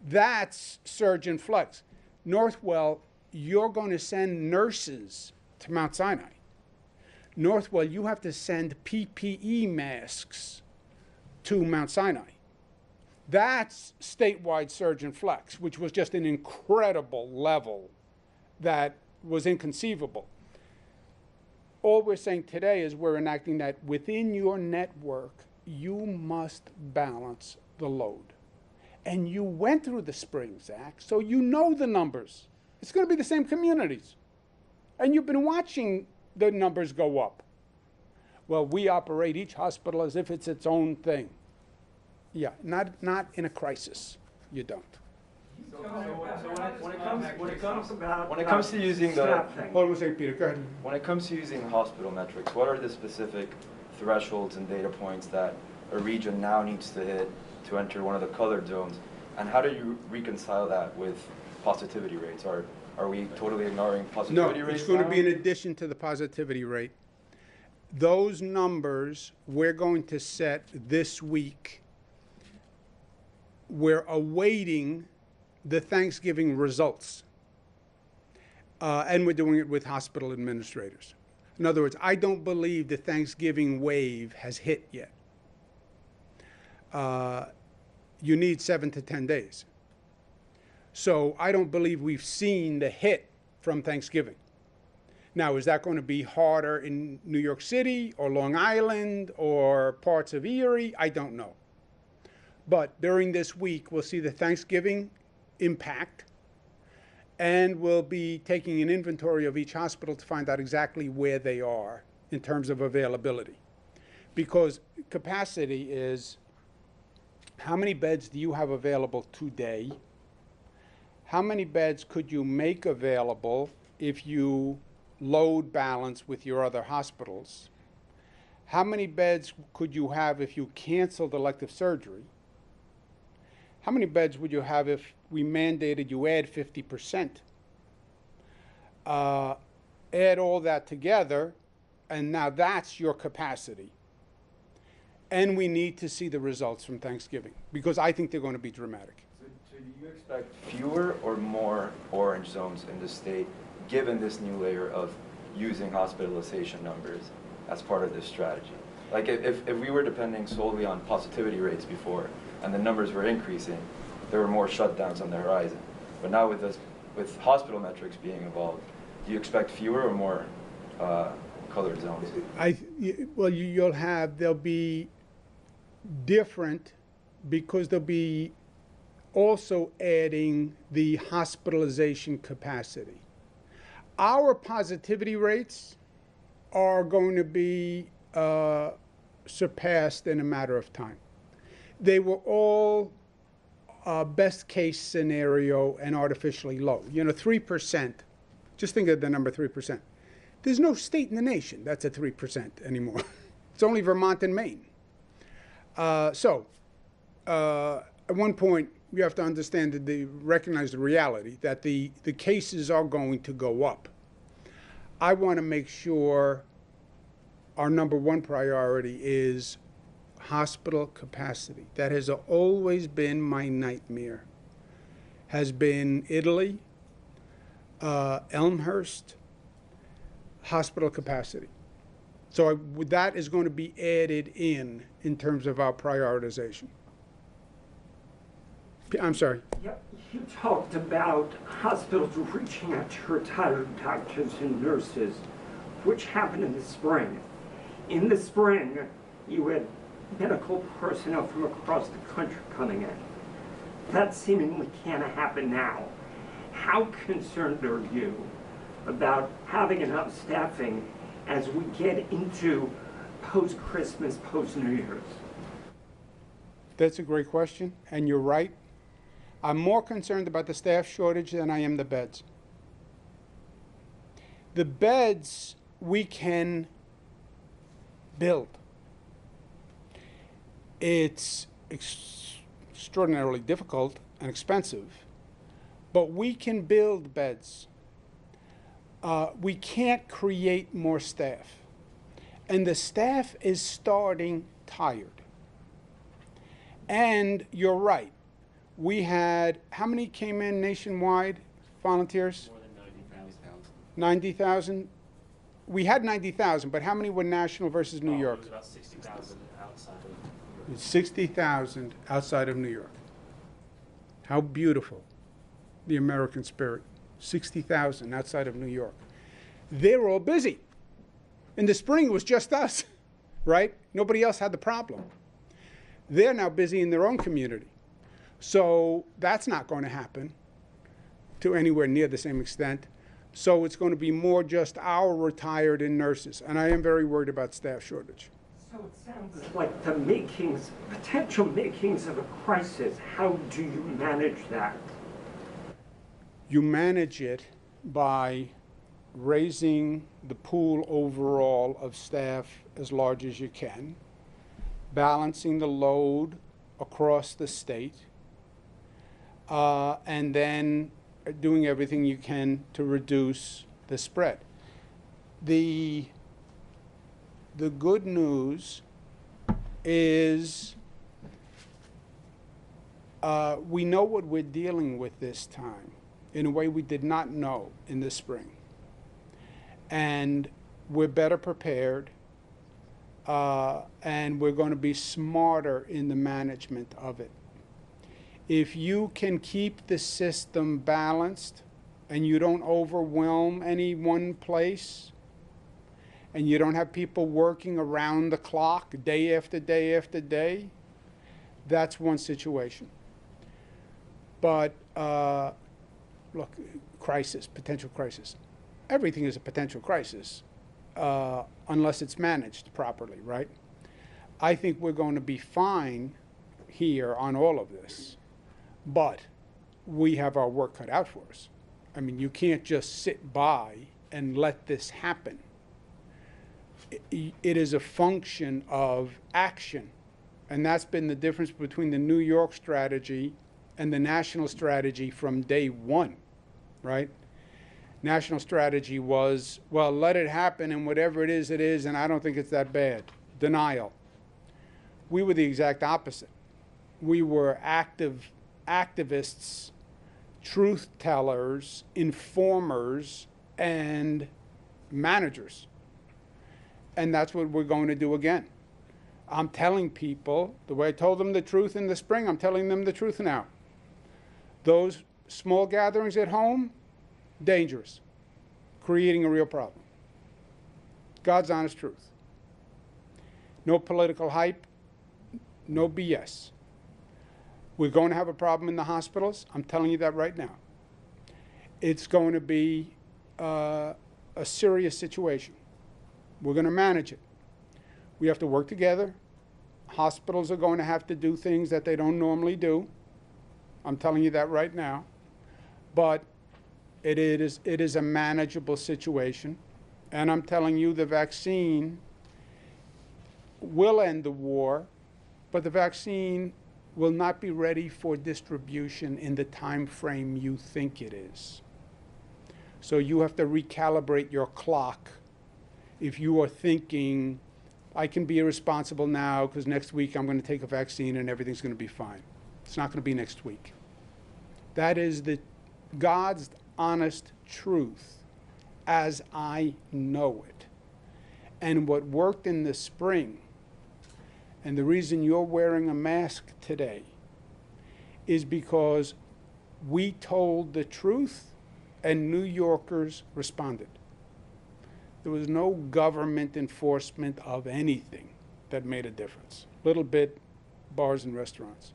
That's Surgeon Flex. Northwell, you're going to send nurses to Mount Sinai. Northwell, you have to send PPE masks to Mount Sinai. That's statewide Surgeon Flex, which was just an incredible level that was inconceivable. All we're saying today is we're enacting that within your network, you must balance the load. And you went through the spring, Zach, so you know the numbers. It's going to be the same communities. And you've been watching the numbers go up. Well, we operate each hospital as if it's its own thing. Yeah, not in a crisis. You don't. When it comes to using the Hold on a second, Peter. Go ahead. when it comes to using hospital metrics, what are the specific thresholds and data points that a region now needs to hit to enter one of the colored zones, and how do you reconcile that with positivity rates? Are we totally ignoring positivity No, rates? it's going to now? be in addition to the positivity rate. Those numbers we're going to set this week. We're awaiting the Thanksgiving results. And we're doing it with hospital administrators. In other words, I don't believe the Thanksgiving wave has hit yet. You need 7 to 10 days. So I don't believe we've seen the hit from Thanksgiving. Now, is that going to be harder in New York City or Long Island or parts of Erie? I don't know. But during this week, we'll see the Thanksgiving impact, and we'll be taking an inventory of each hospital to find out exactly where they are in terms of availability. Because capacity is how many beds do you have available today? How many beds could you make available if you load balance with your other hospitals? How many beds could you have if you canceled elective surgery? How many beds would you have if we mandated you add 50%? Add all that together, and now that's your capacity. And we need to see the results from Thanksgiving, because I think they're going to be dramatic. So do you expect fewer or more orange zones in the state, given this new layer of using hospitalization numbers as part of this strategy? Like if we were depending solely on positivity rates before and the numbers were increasing, there were more shutdowns on the horizon. But now with hospital metrics being involved, do you expect fewer or more colored zones? They'll be different because they'll be also adding the hospitalization capacity. Our positivity rates are going to be surpassed in a matter of time. They were all best case scenario and artificially low. 3%, just think of the number 3%. There's no state in the nation that's at 3% anymore. It's only Vermont and Maine. At one point, you have to understand that recognize the reality that the cases are going to go up. I want to make sure our number one priority is hospital capacity. That has always been my nightmare. Has been Italy, Elmhurst, hospital capacity. So that is going to be added in terms of our prioritization. I'm sorry. Yeah, you talked about hospitals reaching out to retired doctors and nurses, which happened in the spring. In the spring, you had medical personnel from across the country coming in. That seemingly can't happen now. How concerned are you about having enough staffing as we get into post-Christmas, post-New Year's? That's a great question, and you're right. I'm more concerned about the staff shortage than I am the beds. The beds we can build. It's extraordinarily difficult and expensive, but we can build beds. We can't create more staff. And the staff is starting tired. And you're right. We had, how many came in nationwide, volunteers? More than 90,000. 90,000? We had 90,000, but how many were national versus New York? It was about 60,000 outside of New York. 60,000 outside of New York. How beautiful, the American spirit. 60,000 outside of New York. They were all busy. In the spring, it was just us, right? Nobody else had the problem. They're now busy in their own community. So that's not going to happen to anywhere near the same extent. So it's going to be more just our retired and nurses. And I am very worried about staff shortage. So it sounds like the potential makings of a crisis. How do you manage that? You manage it by raising the pool overall of staff as large as you can, balancing the load across the state, and then doing everything you can to reduce the spread. The good news is we know what we're dealing with this time in a way we did not know in the spring. And we're better prepared, and we're going to be smarter in the management of it. If you can keep the system balanced and you don't overwhelm any one place, and you don't have people working around the clock day after day after day, that's one situation. But look, crisis, potential crisis. Everything is a potential crisis unless it's managed properly, right? I think we're going to be fine here on all of this, but we have our work cut out for us. I mean, you can't just sit by and let this happen. It is a function of action, and that's been the difference between the New York strategy and the national strategy from day one, right? National strategy was, well, let it happen, and whatever it is, and I don't think it's that bad. Denial. We were the exact opposite. We were activists, truth tellers, informers, and managers. And that's what we're going to do again. I'm telling people, the way I told them the truth in the spring, I'm telling them the truth now. Those small gatherings at home, dangerous, creating a real problem. God's honest truth. No political hype, no BS. We're going to have a problem in the hospitals. I'm telling you that right now. It's going to be a serious situation. We're going to manage it. We have to work together. Hospitals are going to have to do things that they don't normally do. I'm telling you that right now. But it is a manageable situation. And I'm telling you the vaccine will end the war, but the vaccine will not be ready for distribution in the time frame you think it is. So you have to recalibrate your clock if you are thinking, I can be irresponsible now because next week I'm going to take a vaccine and everything's going to be fine. It's not going to be next week. That is God's honest truth as I know it. And what worked in the spring, and the reason you're wearing a mask today, is because we told the truth and New Yorkers responded. There was no government enforcement of anything that made a difference. Little bit, bars and restaurants.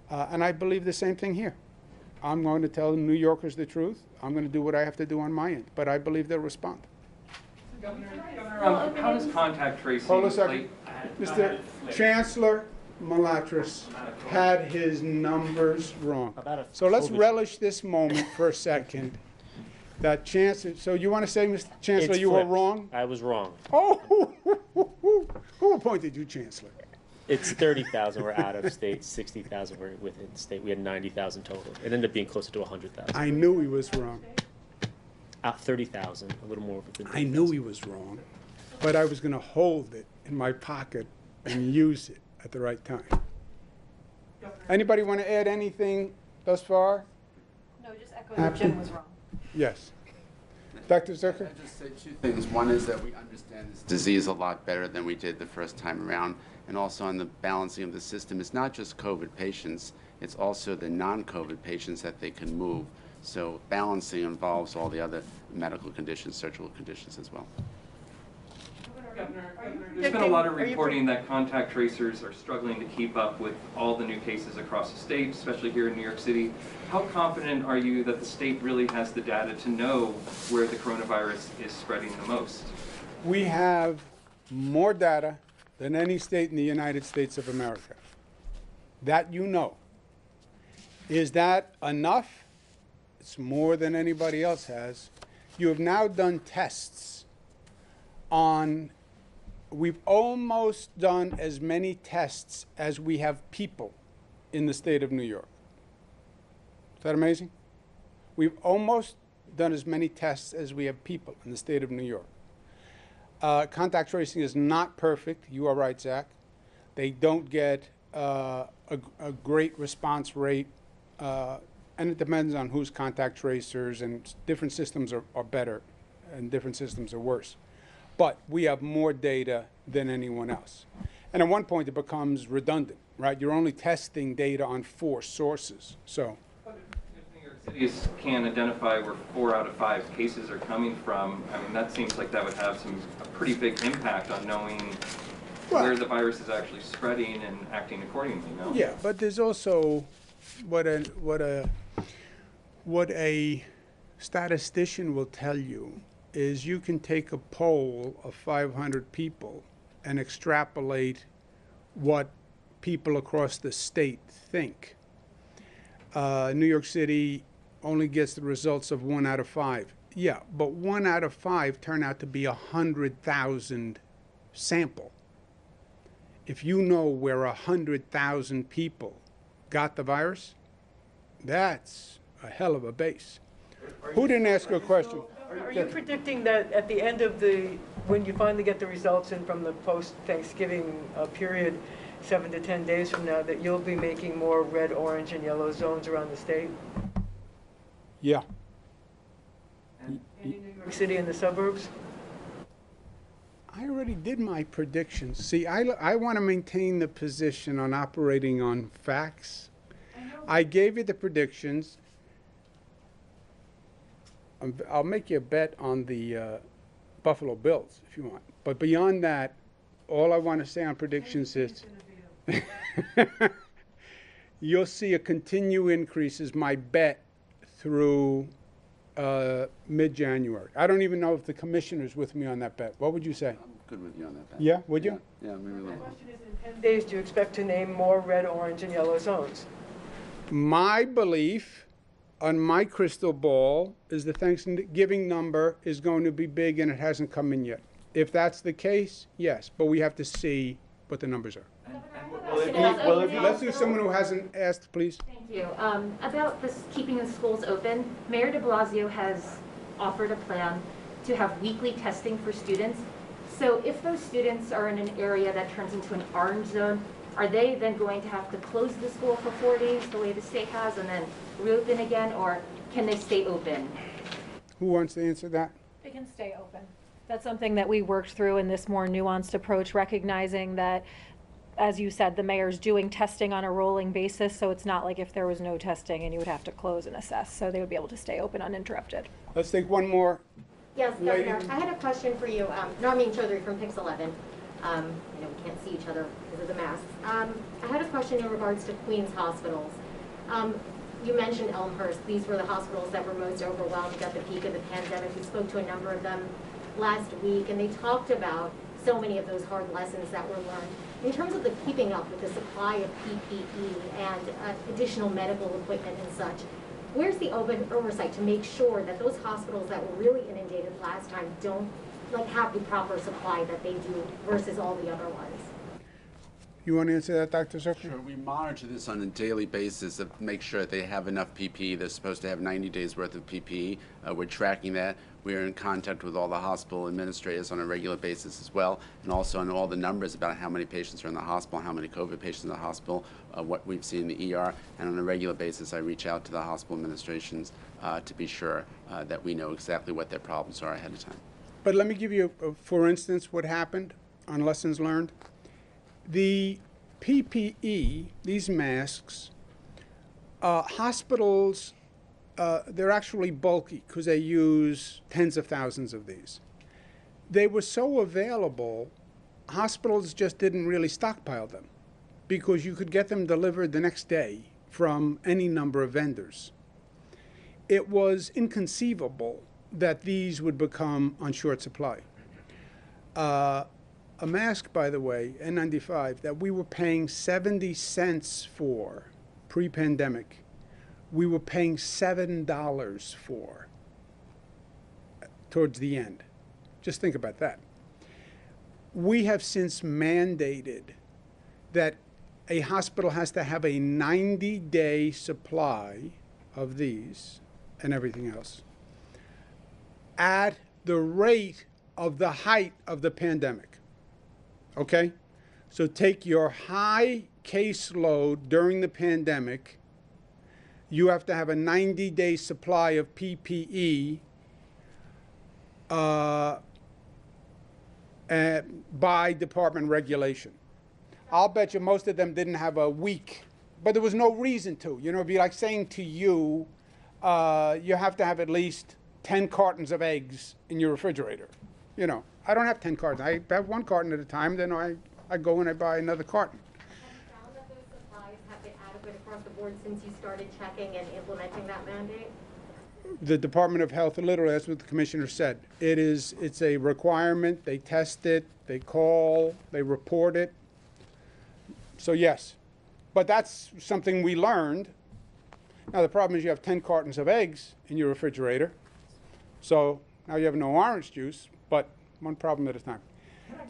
And I believe the same thing here. I'm going to tell New Yorkers the truth. I'm going to do what I have to do on my end. But I believe they'll respond. Governor, how does contact tracing Hold a second. Mr. Chancellor Malatras had his numbers wrong. So let's relish this moment for a second. That Chancellor, so you want to say, Mr. Chancellor, you were wrong? I was wrong. Oh, who appointed you Chancellor? It's 30,000 were out of state, 60,000 were within state. We had 90,000 total. It ended up being closer to 100,000. I knew he was wrong. 30,000, a little more within 30,000. I knew he was wrong, but I was going to hold it in my pocket and use it at the right time. Anybody want to add anything thus far? No, just echo that Jim was wrong. Yes. Dr. Zucker? I'll just say two things. One is that we understand this disease a lot better than we did the first time around. And also on the balancing of the system, it's not just COVID patients, it's also the non-COVID patients that they can move. So balancing involves all the other medical conditions, surgical conditions as well. Governor, there's been a lot of reporting that contact tracers are struggling to keep up with all the new cases across the state, especially here in New York City. How confident are you that the state really has the data to know where the coronavirus is spreading the most? We have more data than any state in the United States of America. That you know. Is that enough? It's more than anybody else has. You have now done tests on, we've almost done as many tests as we have people in the state of New York. Is that amazing? We've almost done as many tests as we have people in the state of New York. Contact tracing is not perfect. You are right, Zach. They don't get a great response rate, and it depends on whose contact tracers, and different systems are better and different systems are worse. But we have more data than anyone else. And at one point it becomes redundant, right? You're only testing data on 4 sources. So. If New York City can identify where 4 out of 5 cases are coming from, I mean, that seems like that would have a pretty big impact on knowing where the virus is actually spreading and acting accordingly, no? Yeah, but there's also what a statistician will tell you is you can take a poll of 500 people and extrapolate what people across the state think. New York City only gets the results of 1 out of 5. Yeah, but 1 out of 5 turn out to be 100,000 sample. If you know where 100,000 people got the virus, that's a hell of a base. Who didn't ask a question? Are you predicting that at the end of when you finally get the results in from the post-Thanksgiving period, 7 to 10 days from now, that you'll be making more red, orange, and yellow zones around the state? Yeah. And in New York City and the suburbs? I already did my predictions. See, I want to maintain the position on operating on facts. I gave you the predictions. I'll make you a bet on the Buffalo Bills if you want. But beyond that, all I want to say on predictions is you'll see a continued increase is my bet through mid-January. I don't even know if the commissioner's with me on that bet. What would you say? I'm good with you on that. Yeah, would you? Yeah, maybe a My little. question is, in 10 days, do you expect to name more red, orange, and yellow zones? My belief on my crystal ball is the Thanksgiving number is going to be big and it hasn't come in yet. If that's the case, yes, but we have to see what the numbers are. Let's do someone who hasn't asked, please. Thank you. About this keeping the schools open, Mayor de Blasio has offered a plan to have weekly testing for students. So if those students are in an area that turns into an orange zone, are they then going to have to close the school for 4 days the way the state has and then reopen again, or can they stay open? Who wants to answer that? They can stay open. That's something that we worked through in this more nuanced approach, recognizing that, as you said, the mayor's doing testing on a rolling basis, so it's not like if there was no testing and you would have to close and assess. So they would be able to stay open uninterrupted. Let's take one more. Yes, Lady. Governor, I had a question for you. Noreen Chaudhary from Pix 11. I know we can't see each other because of the masks. I had a question in regards to Queens hospitals. You mentioned Elmhurst. These were the hospitals that were most overwhelmed at the peak of the pandemic. We spoke to a number of them last week, and they talked about so many of those hard lessons that were learned. In terms of the keeping up with the supply of PPE and additional medical equipment and such, where's the oversight to make sure that those hospitals that were really inundated last time don't have the proper supply that they do versus all the other ones? You want to answer that, Dr. Zucker? Sure. We monitor this on a daily basis to make sure that they have enough PPE. They're supposed to have 90 days worth of PPE. We're tracking that. We're in contact with all the hospital administrators on a regular basis as well, and also on all the numbers about how many patients are in the hospital, how many COVID patients in the hospital, what we've seen in the ER. And on a regular basis, I reach out to the hospital administrations to be sure that we know exactly what their problems are ahead of time. But let me give you, for instance, what happened on lessons learned. The PPE, these masks, hospitals, they're actually bulky because they use tens of thousands of these. They were so available, hospitals just didn't really stockpile them because you could get them delivered the next day from any number of vendors. It was inconceivable that these would become on short supply. A mask, by the way, N95, that we were paying 70 cents for pre-pandemic, we were paying $7 for towards the end. Just think about that. We have since mandated that a hospital has to have a 90-day supply of these and everything else at the rate of the height of the pandemic. Okay? So take your high caseload during the pandemic. You have to have a 90-day supply of PPE by department regulation. I'll bet you most of them didn't have a week, but there was no reason to. You know, it'd be like saying to you, you have to have at least 10 cartons of eggs in your refrigerator. You know, I don't have 10 cartons. I have one carton at a time, then I go and I buy another carton. Have you found that those supplies have been adequate across the board since you started checking and implementing that mandate? The Department of Health, literally, that's what the commissioner said. It's a requirement. They test it, they call, they report it. So yes, but that's something we learned. Now the problem is you have 10 cartons of eggs in your refrigerator. So now you have no orange juice, but one problem at a time.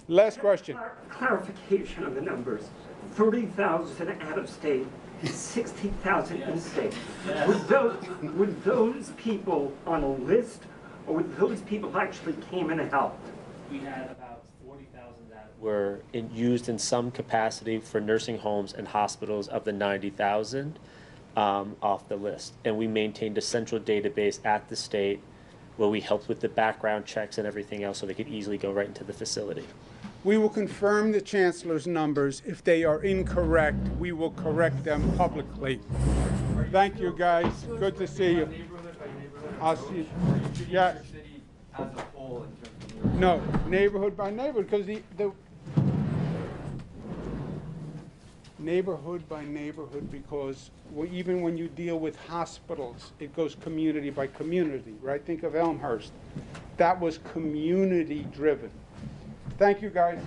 Last question. Clarification of the numbers. 30,000 out of state, 60,000 in state. Were those people on a list, or were those people who actually came and helped? We had about 40,000 that were used in some capacity for nursing homes and hospitals of the 90,000 off the list. And we maintained a central database at the state where we helped with the background checks and everything else so they could easily go right into the facility. We will confirm the chancellor's numbers. If they are incorrect, we will correct them publicly. Thank you, guys. Good to see you. I'll see you. Yeah. No, neighborhood by neighborhood, because the neighborhood by neighborhood, because even when you deal with hospitals, it goes community by community, right? Think of Elmhurst. That was community driven. Thank you, guys.